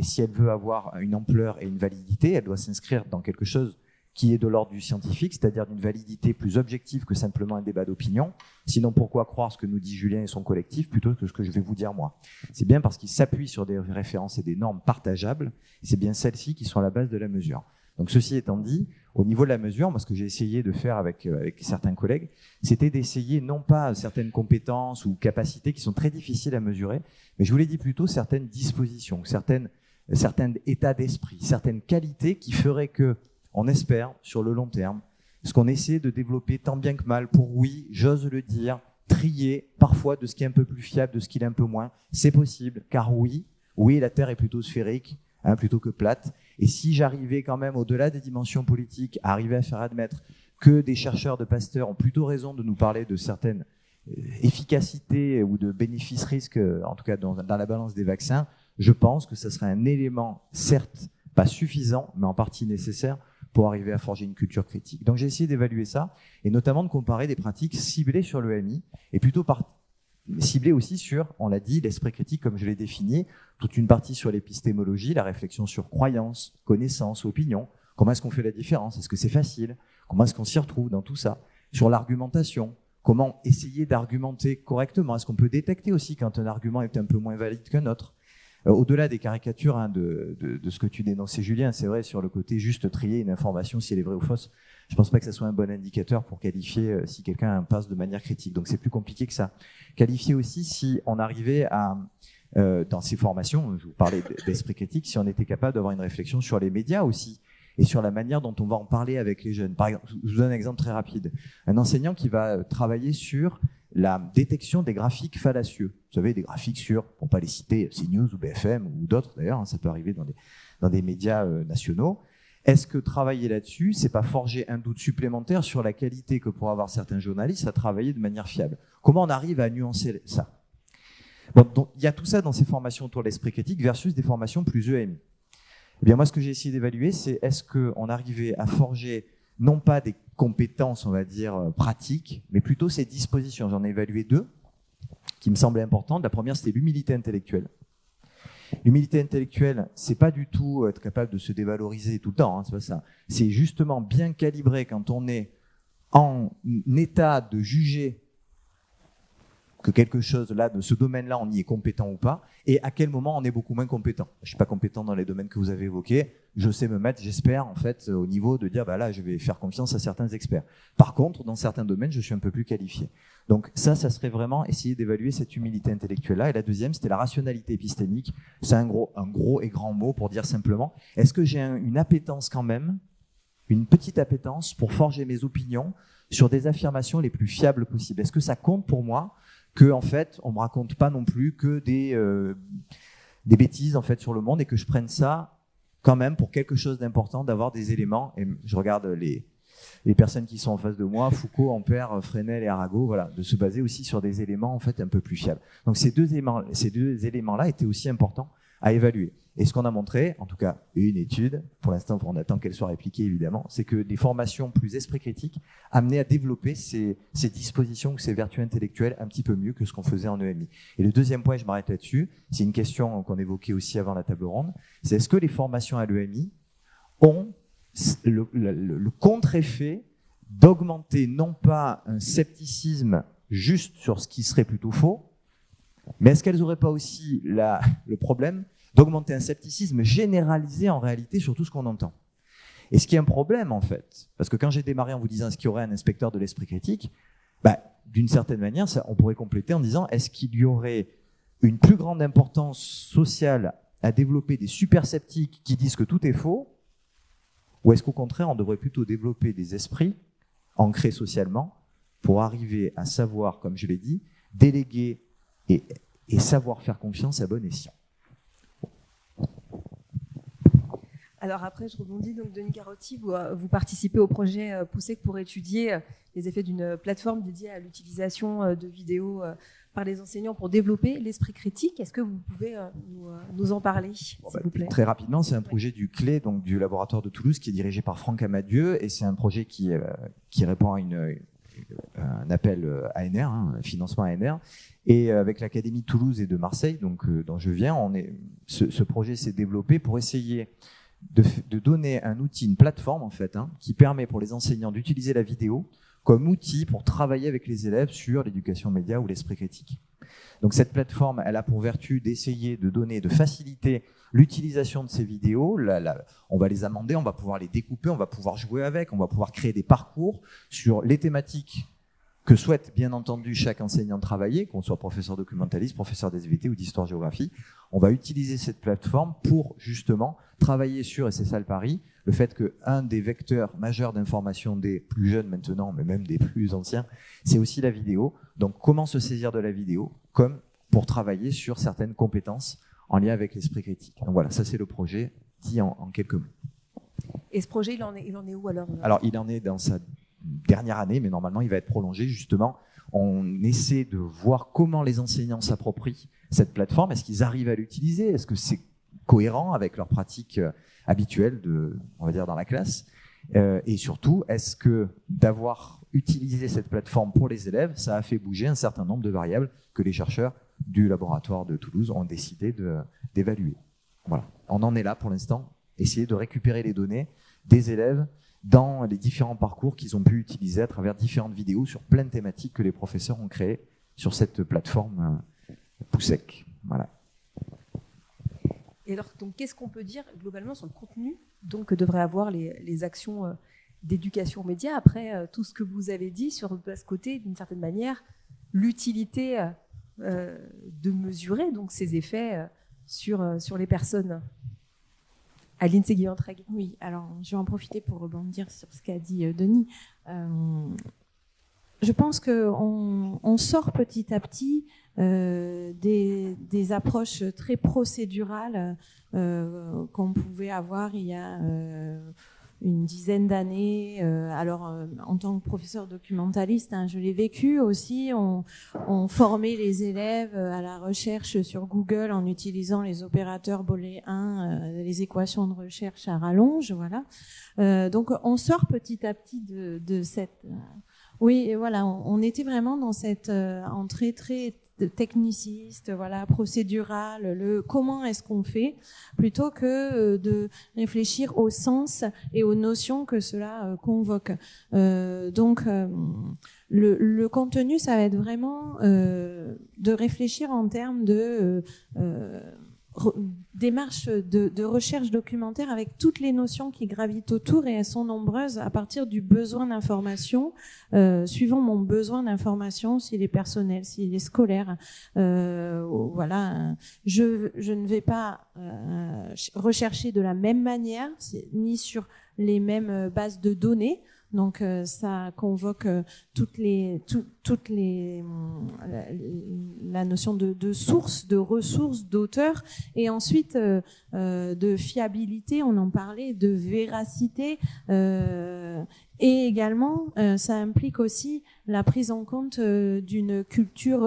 si elle veut avoir une ampleur et une validité, elle doit s'inscrire dans quelque chose qui est de l'ordre du scientifique, c'est-à-dire d'une validité plus objective que simplement un débat d'opinion. Sinon, pourquoi croire ce que nous dit Julien et son collectif plutôt que ce que je vais vous dire moi? C'est bien parce qu'il s'appuie sur des références et des normes partageables, et c'est bien celles-ci qui sont à la base de la mesure. Donc ceci étant dit, au niveau de la mesure, moi ce que j'ai essayé de faire avec certains collègues, c'était d'essayer non pas certaines compétences ou capacités qui sont très difficiles à mesurer, mais je vous l'ai dit plutôt certaines dispositions, certains états d'esprit, certaines qualités qui feraient que, on espère, sur le long terme, ce qu'on essaie de développer tant bien que mal pour, oui, j'ose le dire, trier parfois de ce qui est un peu plus fiable, de ce qui est un peu moins, c'est possible, car oui, la Terre est plutôt sphérique, plutôt que plate. Et si j'arrivais quand même, au-delà des dimensions politiques, à arriver à faire admettre que des chercheurs de Pasteur ont plutôt raison de nous parler de certaines efficacités ou de bénéfices-risques, en tout cas dans la balance des vaccins, je pense que ce serait un élément, certes pas suffisant, mais en partie nécessaire pour arriver à forger une culture critique. Donc j'ai essayé d'évaluer ça, et notamment de comparer des pratiques ciblées sur l'EMI, et plutôt ciblées aussi sur, on l'a dit, l'esprit critique comme je l'ai défini, toute une partie sur l'épistémologie, la réflexion sur croyances, connaissances, opinions. Comment est-ce qu'on fait la différence? Est-ce que c'est facile? Comment est-ce qu'on s'y retrouve dans tout ça? Sur l'argumentation, comment essayer d'argumenter correctement? Est-ce qu'on peut détecter aussi quand un argument est un peu moins valide qu'un autre? Au-delà des caricatures de ce que tu dénonçais, Julien, c'est vrai, sur le côté juste trier une information si elle est vraie ou fausse, je pense pas que ça soit un bon indicateur pour qualifier si quelqu'un passe de manière critique. Donc c'est plus compliqué que ça. Qualifier aussi si on arrivait à, dans ces formations, je vous parlais d'esprit critique, si on était capable d'avoir une réflexion sur les médias aussi, et sur la manière dont on va en parler avec les jeunes. Par exemple, je vous donne un exemple très rapide. Un enseignant qui va travailler sur la détection des graphiques fallacieux. Vous savez, des graphiques sur, pour pas les citer, CNews ou BFM ou d'autres d'ailleurs, ça peut arriver dans des médias nationaux. Est-ce que travailler là-dessus, c'est pas forger un doute supplémentaire sur la qualité que pourraient avoir certains journalistes à travailler de manière fiable? Comment on arrive à nuancer ça? Bon, donc, il y a tout ça dans ces formations autour de l'esprit critique versus des formations plus EMI. Eh bien, moi, ce que j'ai essayé d'évaluer, c'est est-ce qu'on arrivait à forger non pas des compétences, on va dire, pratiques, mais plutôt ces dispositions. J'en ai évalué 2 qui me semblaient importantes. La première, c'était l'humilité intellectuelle. L'humilité intellectuelle, c'est pas du tout être capable de se dévaloriser tout le temps, c'est pas ça. C'est justement bien calibrer quand on est en état de juger que quelque chose là, de ce domaine-là, on y est compétent ou pas, et à quel moment on est beaucoup moins compétent. Je suis pas compétent dans les domaines que vous avez évoqués, je sais me mettre, j'espère, en fait, au niveau de dire, bah là, je vais faire confiance à certains experts. Par contre, dans certains domaines, je suis un peu plus qualifié. Donc ça serait vraiment essayer d'évaluer cette humilité intellectuelle-là. Et la deuxième, c'était la rationalité épistémique. C'est un gros et grand mot pour dire simplement, est-ce que j'ai une appétence quand même, une petite appétence pour forger mes opinions sur des affirmations les plus fiables possibles? Est-ce que ça compte pour moi que, en fait, on me raconte pas non plus que des bêtises, en fait, sur le monde, et que je prenne ça quand même pour quelque chose d'important, d'avoir des éléments. Et je regarde les personnes qui sont en face de moi, Foucault, Ampère, Fresnel et Arago, voilà, de se baser aussi sur des éléments, en fait, un peu plus fiables. Donc, ces deux éléments-là étaient aussi importants à évaluer. Et ce qu'on a montré, en tout cas une étude, pour l'instant on attend qu'elle soit répliquée évidemment, c'est que des formations plus esprit critique amenaient à développer ces dispositions ou ces vertus intellectuelles un petit peu mieux que ce qu'on faisait en EMI. Et le deuxième point, je m'arrête là-dessus, c'est une question qu'on évoquait aussi avant la table ronde, c'est est-ce que les formations à l'EMI ont le contre-effet d'augmenter non pas un scepticisme juste sur ce qui serait plutôt faux, mais est-ce qu'elles n'auraient pas aussi le problème d'augmenter un scepticisme généralisé en réalité sur tout ce qu'on entend. Et ce qui est un problème en fait, parce que quand j'ai démarré en vous disant est-ce qu'il y aurait un inspecteur de l'esprit critique, d'une certaine manière, on pourrait compléter en disant est-ce qu'il y aurait une plus grande importance sociale à développer des super sceptiques qui disent que tout est faux, ou est-ce qu'au contraire on devrait plutôt développer des esprits ancrés socialement pour arriver à savoir, comme je l'ai dit, déléguer et savoir faire confiance à bon escient. Alors après, je rebondis. Donc, Denis Carotti, vous participez au projet POUSSEC pour étudier les effets d'une plateforme dédiée à l'utilisation de vidéos par les enseignants pour développer l'esprit critique. Est-ce que vous pouvez nous en parler, s'il vous plaît ? Très rapidement, c'est un projet du CLE, donc du laboratoire de Toulouse, qui est dirigé par Franck Amadieu, et c'est un projet qui répond à un appel ANR, financement ANR, et avec l'Académie de Toulouse et de Marseille, donc dont je viens, ce projet s'est développé pour essayer de donner un outil, une plateforme en fait, qui permet pour les enseignants d'utiliser la vidéo comme outil pour travailler avec les élèves sur l'éducation média ou l'esprit critique. Donc cette plateforme, elle a pour vertu d'essayer de donner, de faciliter l'utilisation de ces vidéos. On va les amender, on va pouvoir les découper, on va pouvoir jouer avec, on va pouvoir créer des parcours sur les thématiques que souhaite bien entendu chaque enseignant travailler, qu'on soit professeur documentaliste, professeur d'SVT ou d'histoire-géographie. On va utiliser cette plateforme pour justement travailler sur, et c'est ça le pari, le fait qu'un des vecteurs majeurs d'information des plus jeunes maintenant, mais même des plus anciens, c'est aussi la vidéo. Donc comment se saisir de la vidéo comme pour travailler sur certaines compétences en lien avec l'esprit critique. Donc voilà, ça c'est le projet dit en quelques mots. Et ce projet, il en est où alors ? Alors il en est dans sa dernière année, mais normalement il va être prolongé. Justement, on essaie de voir comment les enseignants s'approprient cette plateforme. Est-ce qu'ils arrivent à l'utiliser ? Est-ce que c'est cohérent avec leurs pratiques habituelles on va dire, dans la classe ? Et surtout, est-ce que d'avoir utilisé cette plateforme pour les élèves, ça a fait bouger un certain nombre de variables que les chercheurs du laboratoire de Toulouse ont décidé d'évaluer. Voilà. On en est là pour l'instant, essayer de récupérer les données des élèves dans les différents parcours qu'ils ont pu utiliser à travers différentes vidéos sur plein de thématiques que les professeurs ont créées sur cette plateforme POUSSEC. Voilà. Et alors, donc, qu'est-ce qu'on peut dire globalement sur le contenu donc, que devraient avoir les actions d'éducation aux médias après tout ce que vous avez dit sur ce côté, d'une certaine manière, l'utilité de mesurer donc, ces effets sur les personnes. Aline Séguier-Antraigues. Oui, alors je vais en profiter pour rebondir sur ce qu'a dit Denis. Je pense qu'on sort petit à petit des approches très procédurales qu'on pouvait avoir il y a une dizaine d'années. En tant que professeur documentaliste, je l'ai vécu aussi. On formait les élèves à la recherche sur Google en utilisant les opérateurs booléens, les équations de recherche à rallonge. Voilà. Donc on sort petit à petit de cette... Oui, et voilà, on était vraiment dans cette entrée très techniciste, voilà, procédurale, comment est-ce qu'on fait, plutôt que de réfléchir au sens et aux notions que cela convoque. Donc, le contenu, ça va être vraiment de réfléchir en termes de démarche de recherche documentaire avec toutes les notions qui gravitent autour, et elles sont nombreuses à partir du besoin d'information, suivant mon besoin d'information, s'il est personnel, s'il est scolaire. Voilà, je ne vais pas rechercher de la même manière, ni sur les mêmes bases de données. Donc ça convoque la notion de source, de ressources, d'auteur, et ensuite de fiabilité, on en parlait, de véracité, et également ça implique aussi la prise en compte d'une culture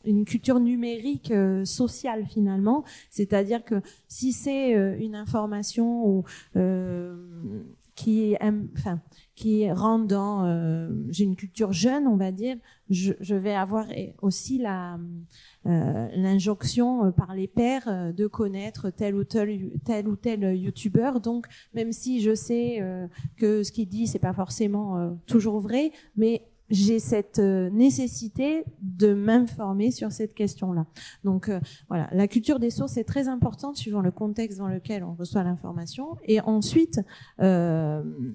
une culture numérique sociale finalement, c'est-à-dire que si c'est une information qui rentre dans j'ai une culture jeune, on va dire, je vais avoir aussi l'injonction par les pairs de connaître tel ou tel youtubeur. Donc même si je sais que ce qu'il dit c'est pas forcément toujours vrai, mais j'ai cette nécessité de m'informer sur cette question-là. Donc voilà, la culture des sources est très importante suivant le contexte dans lequel on reçoit l'information. Et ensuite,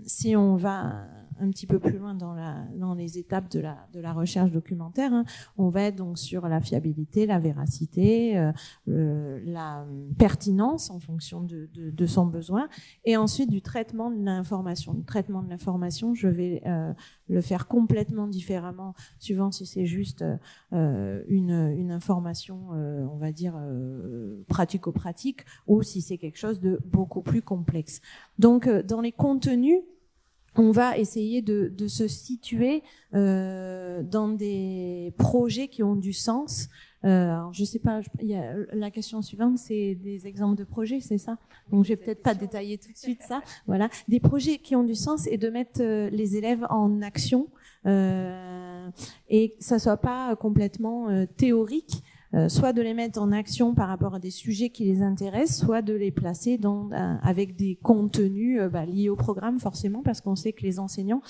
si on va un petit peu plus loin dans les étapes de la recherche documentaire, hein, on va être donc sur la fiabilité, la véracité, la pertinence en fonction de son besoin, et ensuite du traitement de l'information. Le traitement de l'information, je vais le faire complètement différemment suivant si c'est juste une information, on va dire pratico-pratique, ou si c'est quelque chose de beaucoup plus complexe. Donc dans les contenus, on va essayer de se situer dans des projets qui ont du sens. Alors je sais pas, la question suivante, c'est des exemples de projets, c'est ça? Donc je vais peut-être pas détailler tout de suite ça. Voilà, des projets qui ont du sens et de mettre les élèves en action et que ça soit pas complètement théorique. Soit de les mettre en action par rapport à des sujets qui les intéressent, soit de les placer avec des contenus liés au programme forcément, parce qu'on sait que les enseignants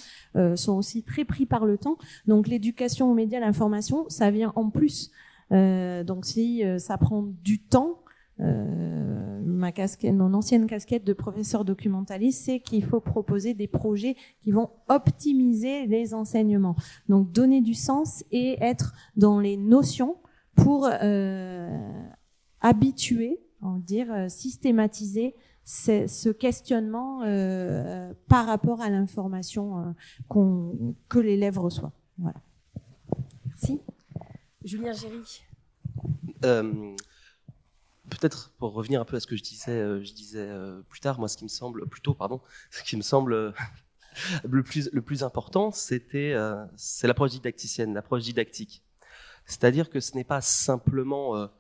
sont aussi très pris par le temps. Donc l'éducation aux médias, l'information, ça vient en plus. Donc si ça prend du temps, mon ancienne casquette de professeur documentaliste, c'est qu'il faut proposer des projets qui vont optimiser les enseignements. Donc donner du sens et être dans les notions pour habituer, on va dire, systématiser ce questionnement par rapport à l'information que l'élève reçoit. Voilà. Merci. Julien Géry. Peut-être pour revenir un peu à ce que je disais plus tard, moi ce qui me semble le plus important, c'est l'approche didacticienne, l'approche didactique. C'est-à-dire que ce n'est pas simplement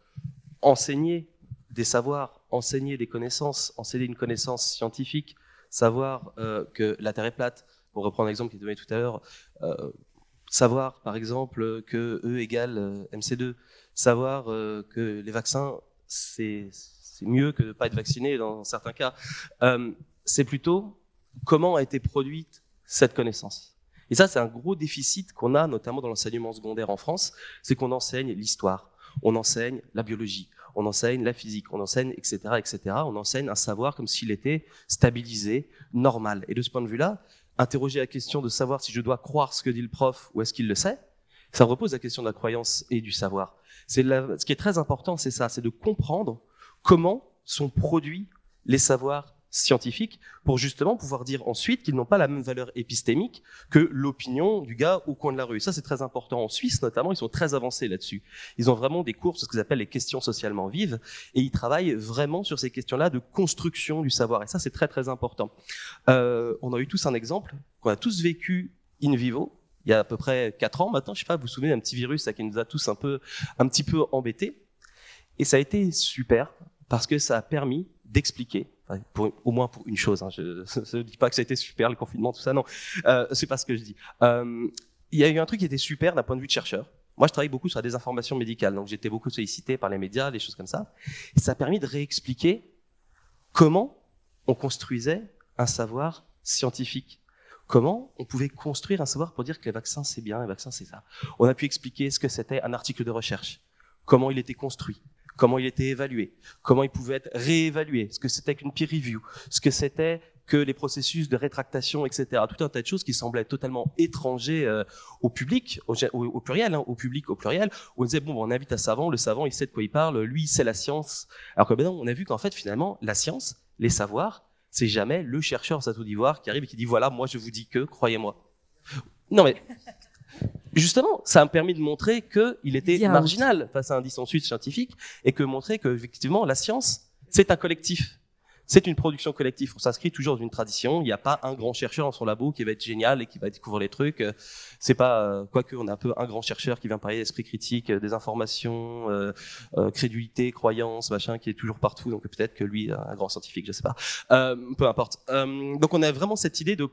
enseigner des savoirs, enseigner des connaissances, enseigner une connaissance scientifique, savoir que la Terre est plate, pour reprendre l'exemple qui est donné tout à l'heure, savoir par exemple que E égale MC2, savoir que les vaccins, c'est mieux que de ne pas être vacciné dans certains cas. C'est plutôt comment a été produite cette connaissance. Et ça, c'est un gros déficit qu'on a, notamment dans l'enseignement secondaire en France, c'est qu'on enseigne l'histoire, on enseigne la biologie, on enseigne la physique, on enseigne, etc., etc. On enseigne un savoir comme s'il était stabilisé, normal. Et de ce point de vue-là, interroger la question de savoir si je dois croire ce que dit le prof ou est-ce qu'il le sait, ça repose la question de la croyance et du savoir. Ce qui est très important, c'est ça, c'est de comprendre comment sont produits les savoirs scientifiques pour justement pouvoir dire ensuite qu'ils n'ont pas la même valeur épistémique que l'opinion du gars au coin de la rue. Ça, c'est très important. En Suisse, notamment, ils sont très avancés là-dessus. Ils ont vraiment des cours sur ce qu'ils appellent les questions socialement vives et ils travaillent vraiment sur ces questions-là de construction du savoir. Et ça, c'est très, très important. On a eu tous un exemple qu'on a tous vécu in vivo. Il y a à peu près 4 ans maintenant, je sais pas, vous vous souvenez d'un petit virus là, qui nous a tous un petit peu embêtés. Et ça a été super parce que ça a permis d'expliquer, au moins pour une chose, hein, je ne dis pas que ça a été super, le confinement, tout ça, non, c'est pas ce que je dis. Il y a eu un truc qui était super d'un point de vue de chercheur. Moi, je travaille beaucoup sur la désinformation médicale, donc j'étais beaucoup sollicité par les médias, des choses comme ça. Et ça a permis de réexpliquer comment on construisait un savoir scientifique. Comment on pouvait construire un savoir pour dire que les vaccins, c'est bien, les vaccins, c'est ça. On a pu expliquer ce que c'était un article de recherche, comment il était construit, comment il était évalué, comment il pouvait être réévalué, ce que c'était qu'une peer review, ce que c'était que les processus de rétractation, etc. Tout un tas de choses qui semblaient totalement étrangers au public, au pluriel, hein, au public au pluriel, où on disait, bon, on invite un savant, le savant, il sait de quoi il parle, lui, il sait la science. Alors que maintenant, on a vu qu'en fait, finalement, la science, les savoirs, c'est jamais le chercheur en Côte d'Ivoire qui arrive et qui dit, voilà, moi, je vous dis que, croyez-moi. Non, mais justement, ça a permis de montrer qu'il était marginal face à un dissensus scientifique et que montrer que, effectivement, la science, c'est un collectif. C'est une production collective. On s'inscrit toujours dans une tradition. Il n'y a pas un grand chercheur dans son labo qui va être génial et qui va découvrir les trucs. C'est pas, quoique on a un peu un grand chercheur qui vient parler d'esprit critique, des informations, crédulité, croyance, machin, qui est toujours partout. Donc peut-être que lui, un grand scientifique, je sais pas. Peu importe. Donc on a vraiment cette idée de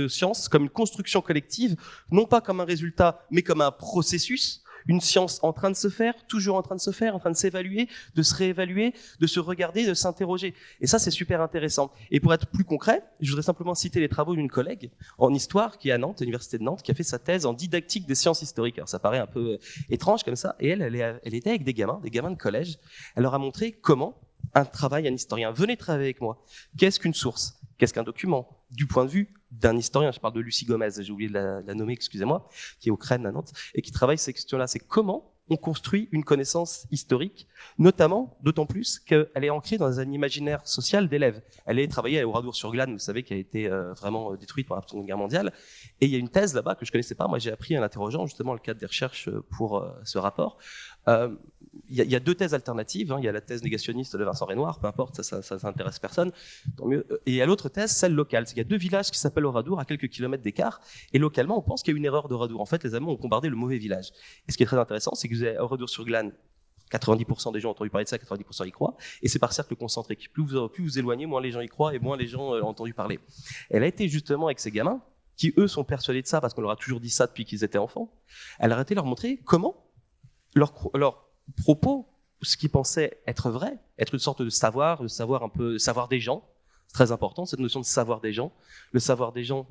science comme une construction collective, non pas comme un résultat, mais comme un processus. une science en train de se faire, toujours en train de se faire, en train de s'évaluer, de se réévaluer, de se regarder, de s'interroger. Et ça, c'est super intéressant. Et pour être plus concret, je voudrais simplement citer les travaux d'une collègue en histoire qui est à Nantes, à l'université de Nantes, qui a fait sa thèse en didactique des sciences historiques. Alors ça paraît un peu étrange comme ça. Et elle était avec des gamins de collège. Elle leur a montré comment un historien. Venez travailler avec moi. Qu'est-ce qu'une source? Qu'est-ce qu'un document? Du point de vue d'un historien, je parle de Lucie Gomez, j'ai oublié de la nommer, excusez-moi, qui est au CREN à Nantes, et qui travaille ces questions-là. C'est comment on construit une connaissance historique, notamment, d'autant plus qu'elle est ancrée dans un imaginaire social d'élèves. Elle est travaillée à Oradour-sur-Glane, vous savez, qui a été vraiment détruite par la Seconde Guerre mondiale. Et il y a une thèse là-bas que je connaissais pas. Moi, j'ai appris en interrogeant justement le cadre des recherches pour ce rapport. Il y a deux thèses alternatives. Il y a la thèse négationniste de Vincent Renoir, peu importe, ça intéresse personne, tant mieux. Et il y a l'autre thèse, celle locale. Il y a deux villages qui s'appellent Oradour à quelques kilomètres d'écart. Et localement, on pense qu'il y a une erreur d'Oradour. En fait, les Allemands ont bombardé le mauvais village. Et ce qui est très intéressant, c'est que vous avez Oradour-sur-Glane. 90% des gens ont entendu parler de ça, 90% y croient, et c'est par cercle concentrique. Plus vous éloignez, moins les gens y croient, et moins les gens ont entendu parler. Elle a été justement avec ces gamins, qui eux sont persuadés de ça, parce qu'on leur a toujours dit ça depuis qu'ils étaient enfants. Elle a été leur montrer comment leurs propos, ce qu'ils pensaient être vrai, être une sorte de savoir un peu, savoir des gens, c'est très important, cette notion de savoir des gens. Le savoir des gens,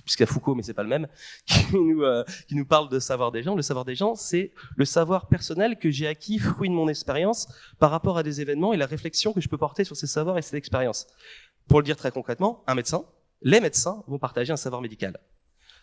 puisqu'il y a Foucault, mais c'est pas le même, qui nous parle de savoir des gens. Le savoir des gens, c'est le savoir personnel que j'ai acquis, fruit de mon expérience, par rapport à des événements et la réflexion que je peux porter sur ces savoirs et cette expérience. Pour le dire très concrètement, les médecins vont partager un savoir médical.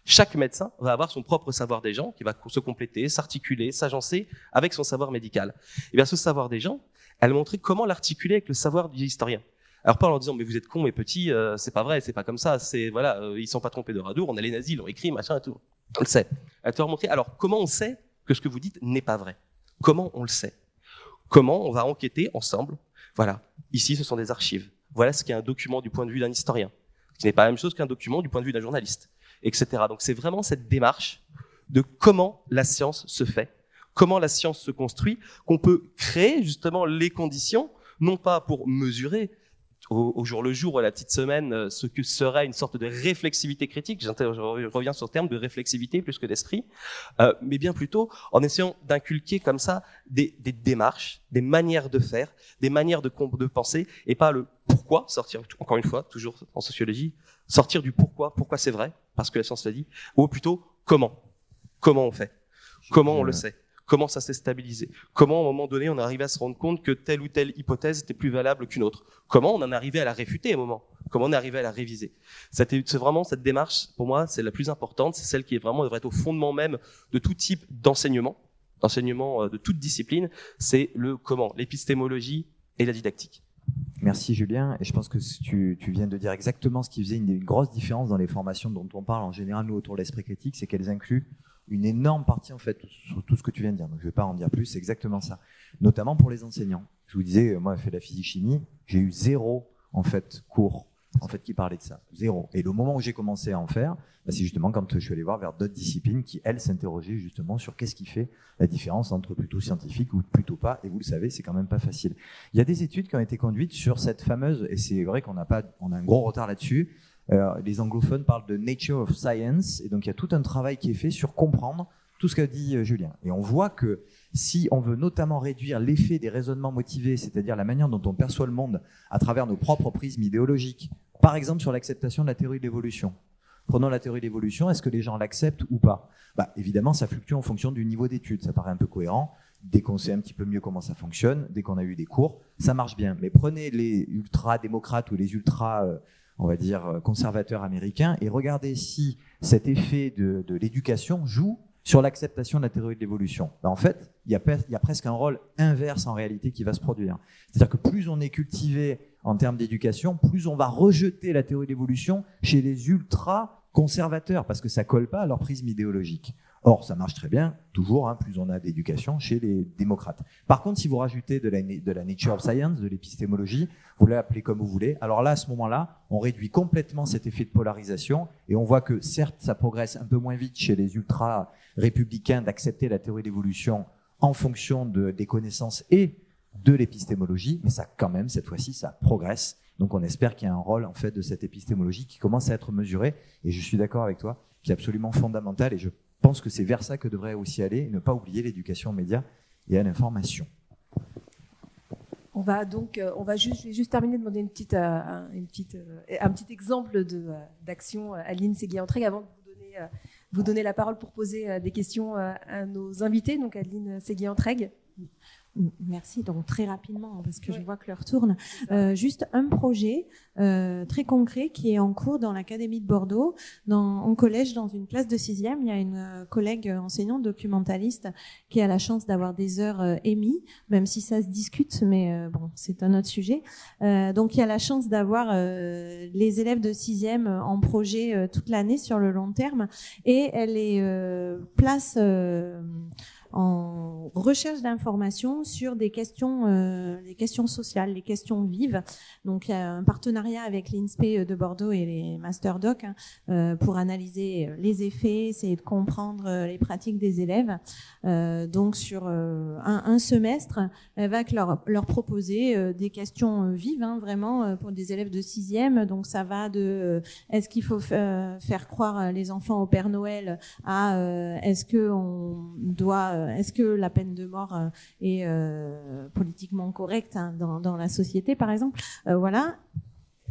Chaque médecin va avoir son propre savoir des gens, qui va se compléter, s'articuler, s'agencer avec son savoir médical. Et bien, ce savoir des gens, elle montrait comment l'articuler avec le savoir du historien. Alors pas en leur disant mais vous êtes cons et petits, c'est pas vrai, c'est pas comme ça, c'est voilà, ils sont pas trompés d'Oradour, on a les nazis, ils l'ont écrit, machin et tout. On le sait. Elle te leur montrer. Alors comment on sait que ce que vous dites n'est pas vrai? Comment on le sait? Comment on va enquêter ensemble? Voilà. Ici, ce sont des archives. Voilà ce qu'est un document du point de vue d'un historien, ce qui n'est pas la même chose qu'un document du point de vue d'un journaliste, etc. Donc c'est vraiment cette démarche de comment la science se fait, comment la science se construit, qu'on peut créer justement les conditions, non pas pour mesurer au jour le jour, à la petite semaine, ce que serait une sorte de réflexivité critique. Je reviens sur le terme de réflexivité plus que d'esprit, mais bien plutôt en essayant d'inculquer comme ça des démarches, des manières de faire, des manières de penser, et pas le pourquoi, sortir, encore une fois, toujours en sociologie, sortir du pourquoi c'est vrai, parce que la science l'a dit, ou plutôt comment on fait, comment on le sait. Comment ça s'est stabilisé? Comment, à un moment donné, on est arrivé à se rendre compte que telle ou telle hypothèse était plus valable qu'une autre? Comment on en est arrivé à la réfuter à un moment? Comment on est arrivé à la réviser? C'est vraiment cette démarche, pour moi, c'est la plus importante. C'est celle qui est vraiment, devrait être au fondement même de tout type d'enseignement de toute discipline. C'est le comment, l'épistémologie et la didactique. Merci Julien, et je pense que tu viens de dire exactement ce qui faisait une grosse différence dans les formations dont on parle en général, nous, autour de l'esprit critique, c'est qu'elles incluent une énorme partie en fait sur tout ce que tu viens de dire. Donc je vais pas en dire plus, c'est exactement ça. Notamment pour les enseignants. Je vous disais, moi j'ai fait de la physique-chimie, j'ai eu 0 en fait cours en fait qui parlait de ça, 0. Et le moment où j'ai commencé à en faire, bah, c'est justement quand je suis allé voir vers d'autres disciplines qui elles s'interrogeaient justement sur qu'est-ce qui fait la différence entre plutôt scientifique ou plutôt pas. Et vous le savez, c'est quand même pas facile. Il y a des études qui ont été conduites sur cette fameuse, et c'est vrai on a un gros retard là-dessus. Les anglophones parlent de nature of science, et donc il y a tout un travail qui est fait sur comprendre tout ce qu'a dit Julien. Et on voit que si on veut notamment réduire l'effet des raisonnements motivés, c'est-à-dire la manière dont on perçoit le monde à travers nos propres prismes idéologiques, par exemple sur l'acceptation de la théorie de l'évolution. Prenons la théorie de l'évolution, est-ce que les gens l'acceptent ou pas? Évidemment, ça fluctue en fonction du niveau d'études, ça paraît un peu cohérent. Dès qu'on sait un petit peu mieux comment ça fonctionne, dès qu'on a eu des cours, ça marche bien. Mais prenez les ultra-démocrates ou les ultra... on va dire, conservateurs américains, et regardez si cet effet de l'éducation joue sur l'acceptation de la théorie de l'évolution. En fait, il y a presque un rôle inverse en réalité qui va se produire. C'est-à-dire que plus on est cultivé en termes d'éducation, plus on va rejeter la théorie de l'évolution chez les ultra-conservateurs, parce que ça colle pas à leur prisme idéologique. Or, ça marche très bien, toujours, plus on a d'éducation chez les démocrates. Par contre, si vous rajoutez de la nature of science, de l'épistémologie, vous l'appelez comme vous voulez, alors là, à ce moment-là, on réduit complètement cet effet de polarisation, et on voit que certes, ça progresse un peu moins vite chez les ultra-républicains d'accepter la théorie d'évolution en fonction des connaissances et de l'épistémologie, mais ça, quand même, cette fois-ci, ça progresse. Donc on espère qu'il y a un rôle en fait de cette épistémologie qui commence à être mesurée, et je suis d'accord avec toi, qui est absolument fondamental, et je pense que c'est vers ça que devrait aussi aller, et ne pas oublier l'éducation aux médias et à l'information. Je vais juste terminer de demander un petit exemple d'action à Aline Séguier-Entraigues avant de vous donner la parole pour poser des questions à nos invités. Donc Aline Séguier-Entraigues. Merci. Donc très rapidement, parce que je vois que l'heure tourne. Juste un projet très concret qui est en cours dans l'Académie de Bordeaux, en collège, dans une classe de 6e. Il y a une collègue enseignante documentaliste qui a la chance d'avoir des heures EMI, même si ça se discute, mais bon, c'est un autre sujet. Donc il y a la chance d'avoir les élèves de 6e en projet toute l'année sur le long terme, et elle les place en recherche d'informations sur des questions, les questions sociales, les questions vives. Donc, il y a un partenariat avec l'INSPE de Bordeaux et les Master Doc pour analyser les effets, essayer de comprendre les pratiques des élèves. Donc, sur un semestre, elle va leur proposer des questions vives, vraiment, pour des élèves de 6e. Donc, ça va de est-ce qu'il faut faire croire les enfants au Père Noël à est-ce que la peine de mort est politiquement correcte dans la société, par exemple. Voilà.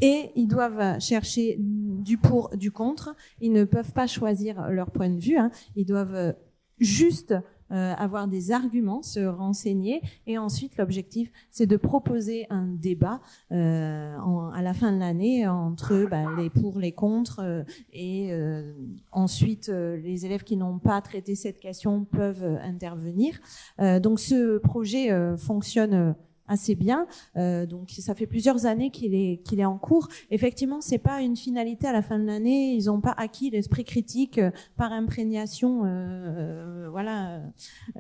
Et ils doivent chercher du pour, du contre. Ils ne peuvent pas choisir leur point de vue. Ils doivent juste avoir des arguments, se renseigner, et ensuite l'objectif c'est de proposer un débat à la fin de l'année entre les pour, les contre, et ensuite les élèves qui n'ont pas traité cette question peuvent intervenir. Donc ce projet fonctionne assez bien. Donc ça fait plusieurs années qu'il est en cours. Effectivement, c'est pas une finalité à la fin de l'année. Ils n'ont pas acquis l'esprit critique par imprégnation, voilà.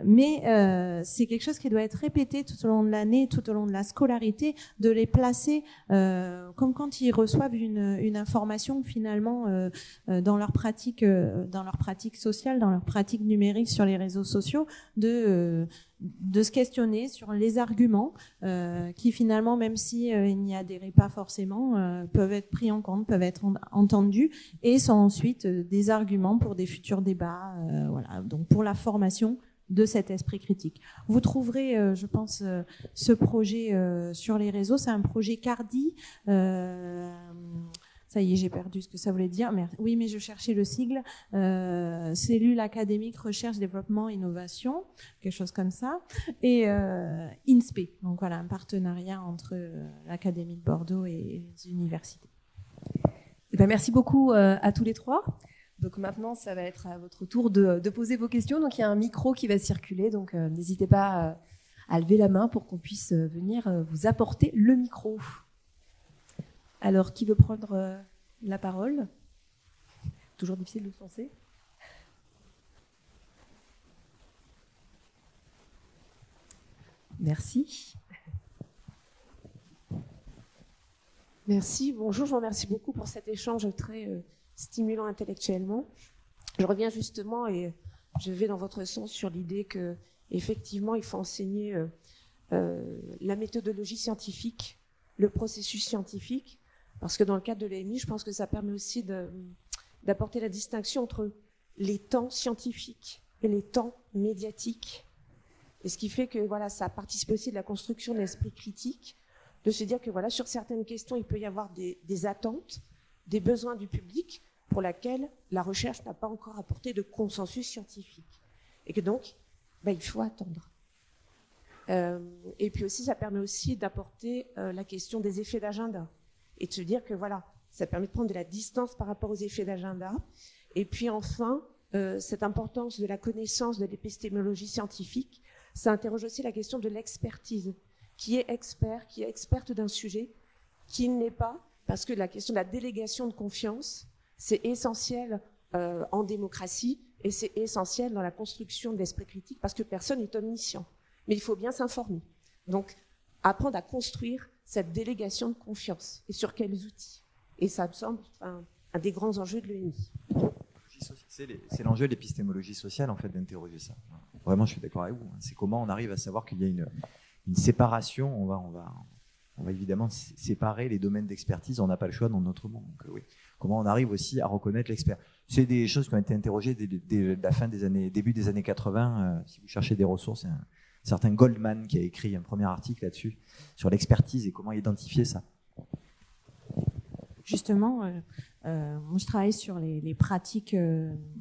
Mais c'est quelque chose qui doit être répété tout au long de l'année, tout au long de la scolarité, de les placer comme quand ils reçoivent une information finalement dans leur pratique sociale, dans leur pratique numérique sur les réseaux sociaux, de se questionner sur les arguments qui finalement, même si ils n'y adhéraient pas forcément, peuvent être pris en compte, peuvent être entendus, et sont ensuite des arguments pour des futurs débats. Voilà. Donc pour la formation de cet esprit critique. Vous trouverez, je pense, ce projet sur les réseaux. C'est un projet Cardi. Ça y est, j'ai perdu ce que ça voulait dire. Oui, mais je cherchais le sigle. Cellule académique, recherche, développement, innovation, quelque chose comme ça. Et INSPE. Donc voilà, un partenariat entre l'Académie de Bordeaux et les universités. Merci beaucoup à tous les trois. Donc maintenant, ça va être à votre tour de poser vos questions. Donc il y a un micro qui va circuler. Donc n'hésitez pas à lever la main pour qu'on puisse venir vous apporter le micro. Alors, qui veut prendre la parole? Toujours difficile de se lancer. Merci. Merci. Bonjour, je vous remercie beaucoup pour cet échange très stimulant intellectuellement. Je reviens justement et je vais dans votre sens sur l'idée que effectivement, il faut enseigner la méthodologie scientifique, le processus scientifique. Parce que dans le cadre de l'EMI, je pense que ça permet aussi d'apporter la distinction entre les temps scientifiques et les temps médiatiques. Et ce qui fait que voilà, ça participe aussi de la construction de l'esprit critique, de se dire que voilà, sur certaines questions, il peut y avoir des attentes, des besoins du public pour lesquels la recherche n'a pas encore apporté de consensus scientifique. Et que donc, il faut attendre. Et puis aussi, ça permet aussi d'apporter la question des effets d'agenda. Et de se dire que voilà, ça permet de prendre de la distance par rapport aux effets d'agenda. Et puis enfin, cette importance de la connaissance de l'épistémologie scientifique, ça interroge aussi la question de l'expertise. Qui est experte d'un sujet, qui ne l'est pas, parce que la question de la délégation de confiance, c'est essentiel en démocratie et c'est essentiel dans la construction de l'esprit critique, parce que personne n'est omniscient. Mais il faut bien s'informer. Donc, apprendre à construire cette délégation de confiance et sur quels outils. Et ça me semble un des grands enjeux de l'EMI. C'est l'enjeu de l'épistémologie sociale, en fait, d'interroger ça. Vraiment, je suis d'accord avec vous. C'est comment on arrive à savoir qu'il y a une séparation. On va évidemment séparer les domaines d'expertise. On n'a pas le choix dans notre monde. Donc, oui. Comment on arrive aussi à reconnaître l'expert. C'est des choses qui ont été interrogées dès la fin des années, début des années 80. Si vous cherchez des ressources, un certain Goldman qui a écrit un premier article là-dessus, sur l'expertise et comment identifier ça. Justement, moi je travaille sur les pratiques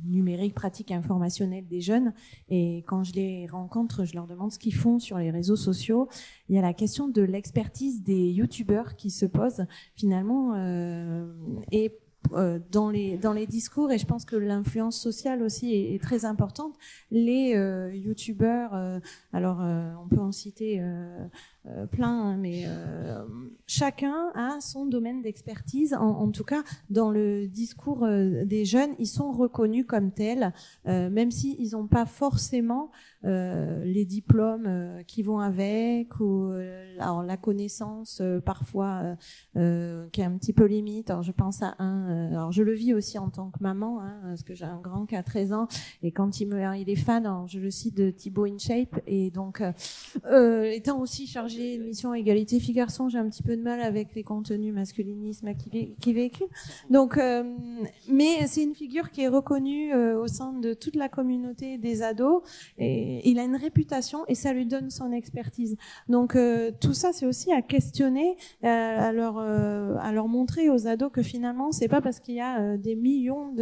numériques, pratiques informationnelles des jeunes, et quand je les rencontre, je leur demande ce qu'ils font sur les réseaux sociaux. Il y a la question de l'expertise des youtubeurs qui se pose finalement, et dans les discours, et je pense que l'influence sociale aussi est très importante. Les youtubeurs, alors on peut en citer plein, hein, mais chacun a son domaine d'expertise. En tout cas, dans le discours des jeunes, ils sont reconnus comme tels, même s'ils n'ont pas forcément les diplômes qui vont avec, ou alors la connaissance parfois qui est un petit peu limite. Alors je pense à alors je le vis aussi en tant que maman, hein, parce que j'ai un grand qui a 13 ans, et quand il est fan, alors je le cite, de Thibaut InShape, et donc étant aussi chargée de mission égalité filles-garçons, j'ai un petit peu de mal avec les contenus masculinisme qui véhiculent. Donc, mais c'est une figure qui est reconnue au sein de toute la communauté des ados, et il a une réputation et ça lui donne son expertise. Donc tout ça, c'est aussi à questionner, à leur montrer aux ados que finalement, c'est pas parce qu'il y a des millions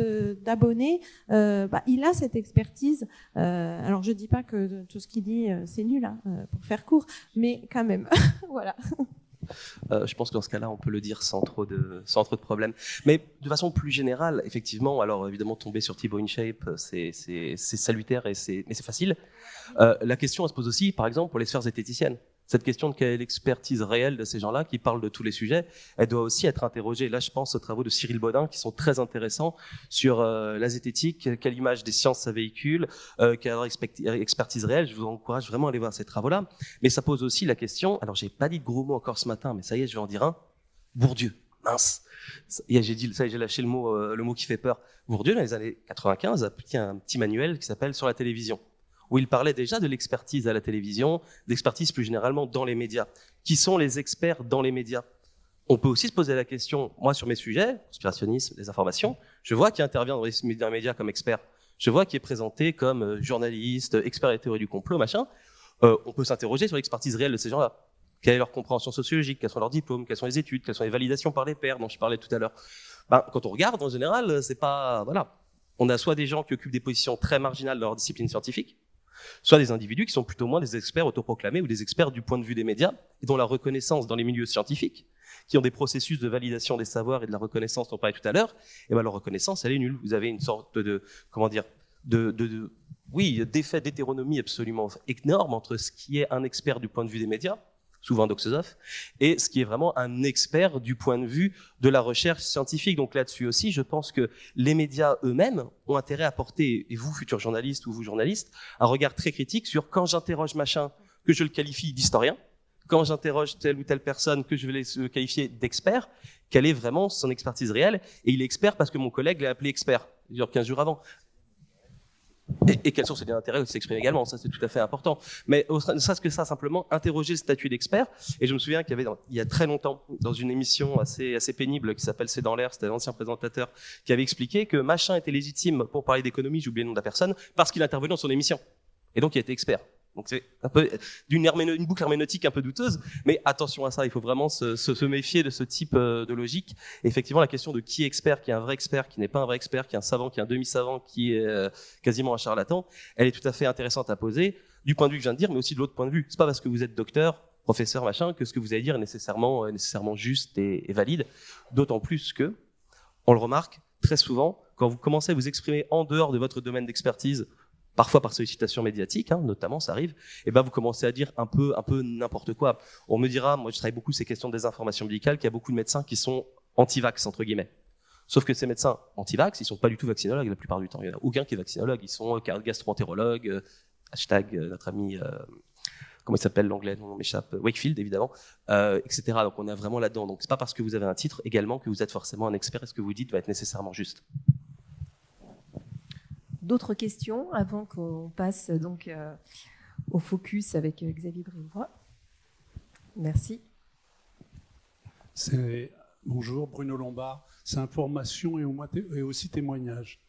d'abonnés, il a cette expertise. Alors je dis pas que tout ce qu'il dit c'est nul, hein, pour faire court, mais quand même. Voilà. Je pense que dans ce cas-là, on peut le dire sans trop de problèmes. Mais de façon plus générale, effectivement, alors évidemment, tomber sur Thibaut InShape, c'est salutaire, mais c'est facile. La question, elle se pose aussi, par exemple, pour les sphères zététiciennes. Cette question de quelle est l'expertise réelle de ces gens-là qui parlent de tous les sujets, elle doit aussi être interrogée. Là, je pense aux travaux de Cyril Bodin qui sont très intéressants sur la zététique, quelle image des sciences ça véhicule, quelle expertise réelle. Je vous encourage vraiment à aller voir ces travaux-là. Mais ça pose aussi la question, alors j'ai pas dit de gros mots encore ce matin, mais ça y est, je vais en dire un. Bourdieu, mince. J'ai lâché le mot qui fait peur. Bourdieu, dans les années 95, a publié un petit manuel qui s'appelle Sur la télévision, où il parlait déjà de l'expertise à la télévision, d'expertise plus généralement dans les médias. Qui sont les experts dans les médias? On peut aussi se poser la question, moi sur mes sujets, conspirationnisme, désinformation, je vois qui intervient dans les médias comme expert. Je vois qui est présenté comme journaliste, expert des théories du complot, machin. On peut s'interroger sur l'expertise réelle de ces gens-là. Quelle est leur compréhension sociologique? Quels sont leurs diplômes? Quelles sont les études? Quelles sont les validations par les pairs dont je parlais tout à l'heure? Quand on regarde, en général, c'est pas... Voilà. On a soit des gens qui occupent des positions très marginales dans leur discipline scientifique, soit des individus qui sont plutôt moins des experts autoproclamés ou des experts du point de vue des médias, et dont la reconnaissance dans les milieux scientifiques, qui ont des processus de validation des savoirs et de la reconnaissance dont on parlait tout à l'heure, et leur reconnaissance, elle est nulle. Vous avez une sorte d'effet d'hétéronomie absolument énorme entre ce qui est un expert du point de vue des médias, souvent doxosophe, et ce qui est vraiment un expert du point de vue de la recherche scientifique. Donc là-dessus aussi, je pense que les médias eux-mêmes ont intérêt à porter, et vous, futurs journalistes ou vous, journalistes, un regard très critique sur quand j'interroge machin, que je le qualifie d'historien, quand j'interroge telle ou telle personne, que je vais le qualifier d'expert, quelle est vraiment son expertise réelle. Et il est expert parce que mon collègue l'a appelé expert, genre 15 jours avant. Et quels sont ses intérêts de s'exprimer également, ça c'est tout à fait important. Mais ne serait-ce que ça, simplement interroger le statut d'expert. Et je me souviens qu'il y avait il y a très longtemps, dans une émission assez pénible qui s'appelle C'est dans l'air, c'était l'ancien présentateur qui avait expliqué que machin était légitime pour parler d'économie, j'ai oublié le nom de la personne, parce qu'il intervenait dans son émission. Et donc il était expert. Donc c'est un peu une boucle herméneutique un peu douteuse, mais attention à ça, il faut vraiment se méfier de ce type de logique. Et effectivement, la question de qui est expert, qui est un vrai expert, qui n'est pas un vrai expert, qui est un savant, qui est un demi-savant, qui est quasiment un charlatan, elle est tout à fait intéressante à poser, du point de vue que je viens de dire, mais aussi de l'autre point de vue. C'est pas parce que vous êtes docteur, professeur, machin, que ce que vous allez dire est nécessairement juste et valide. D'autant plus que, on le remarque très souvent, quand vous commencez à vous exprimer en dehors de votre domaine d'expertise, parfois par sollicitation médiatique, notamment, ça arrive, et vous commencez à dire un peu n'importe quoi. On me dira, moi je travaille beaucoup ces questions de désinformation médicale, qu'il y a beaucoup de médecins qui sont anti-vax, entre guillemets. Sauf que ces médecins anti-vax, ils sont pas du tout vaccinologues la plupart du temps. Il y en a aucun qui est vaccinologue, ils sont gastro-entérologues, notre ami, comment il s'appelle l'anglais, non, m'échappe, Wakefield évidemment, etc. Donc on est vraiment là-dedans. Donc c'est pas parce que vous avez un titre également que vous êtes forcément un expert et ce que vous dites va être nécessairement juste. D'autres questions avant qu'on passe donc au focus avec Xavier Briouroy. Merci. C'est Bonjour, Bruno Lombard. C'est information et aussi témoignage.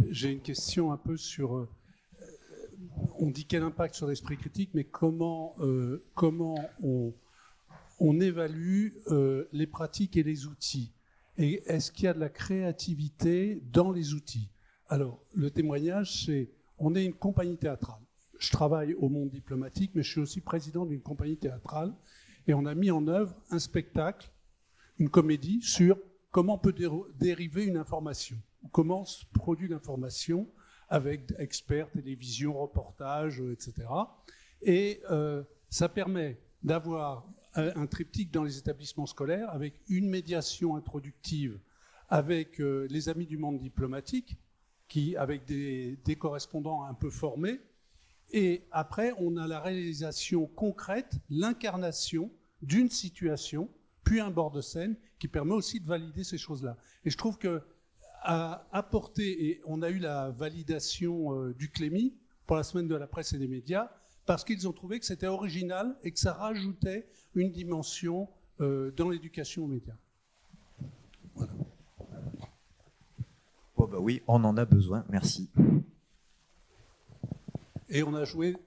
J'ai une question un peu sur... on dit quel impact sur l'esprit critique, mais comment on évalue les pratiques et les outils? Et est-ce qu'il y a de la créativité dans les outils? Alors, le témoignage, on est une compagnie théâtrale. Je travaille au monde diplomatique, mais je suis aussi président d'une compagnie théâtrale. Et on a mis en œuvre un spectacle, une comédie, sur comment peut dériver une information. Comment se produit l'information avec experts, télévision, reportages, etc. Et ça permet d'avoir un triptyque dans les établissements scolaires avec une médiation introductive avec les amis du monde diplomatique, avec des correspondants un peu formés. Et après, on a la réalisation concrète, l'incarnation d'une situation, puis un bord de scène qui permet aussi de valider ces choses-là. Et je trouve que à apporter, et on a eu la validation du Clémy pour la semaine de la presse et des médias, parce qu'ils ont trouvé que c'était original et que ça rajoutait une dimension dans l'éducation aux médias. Voilà. Oh bah oui, on en a besoin, merci. Et on a joué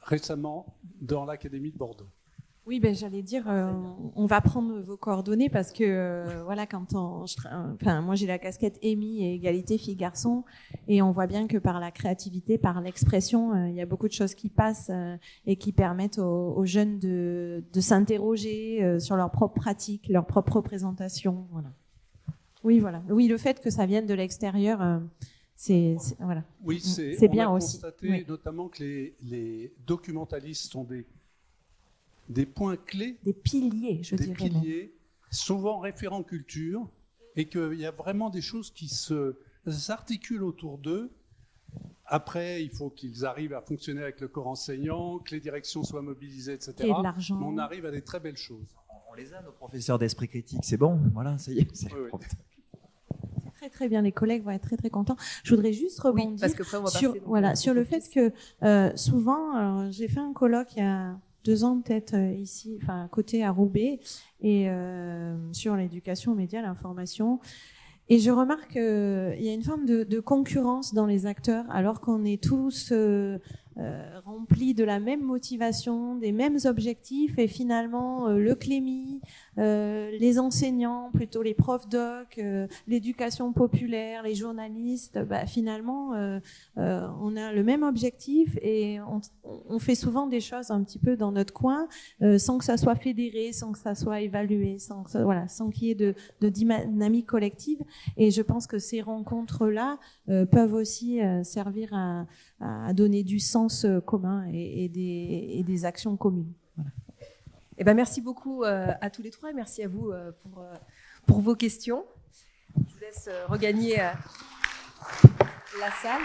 récemment dans l'Académie de Bordeaux. Oui, ben j'allais dire, on va prendre vos coordonnées parce que voilà, moi j'ai la casquette EMI et égalité filles-garçons, et on voit bien que par la créativité, par l'expression, il y a beaucoup de choses qui passent et qui permettent aux jeunes de s'interroger sur leurs propres pratiques, leurs propres représentations. Voilà. Oui, voilà. Oui, le fait que ça vienne de l'extérieur. Voilà. Oui, c'est bien aussi. On a constaté notamment que les documentalistes sont des points clés, des piliers, je dirais. Des piliers, souvent référents culture, et qu'il y a vraiment des choses qui s'articulent autour d'eux. Après, il faut qu'ils arrivent à fonctionner avec le corps enseignant, que les directions soient mobilisées, etc. Et de l'argent. Mais on arrive à des très belles choses. On les a, nos professeurs d'esprit critique, c'est bon, voilà, ça y est. Oui. Très très bien, les collègues vont être très très contents. Je voudrais juste rebondir parce que après, on va sur le fait que souvent, j'ai fait un colloque il y a 2 ans peut-être ici, enfin côté à Roubaix, et sur l'éducation aux médias, l'information. Et je remarque qu'il y a une forme de concurrence dans les acteurs, alors qu'on est tous remplis de la même motivation, des mêmes objectifs, et finalement le Clémy, les enseignants, plutôt les profs doc, l'éducation populaire, les journalistes, finalement on a le même objectif, et on fait souvent des choses un petit peu dans notre coin, sans que ça soit fédéré, sans que ça soit évalué, sans qu'il y ait de dynamique collective. Et je pense que ces rencontres-là peuvent aussi servir à donner du sens commun et des actions communes. Voilà. Eh ben, merci beaucoup à tous les trois, et merci à vous pour vos questions. Je vous laisse regagner la salle.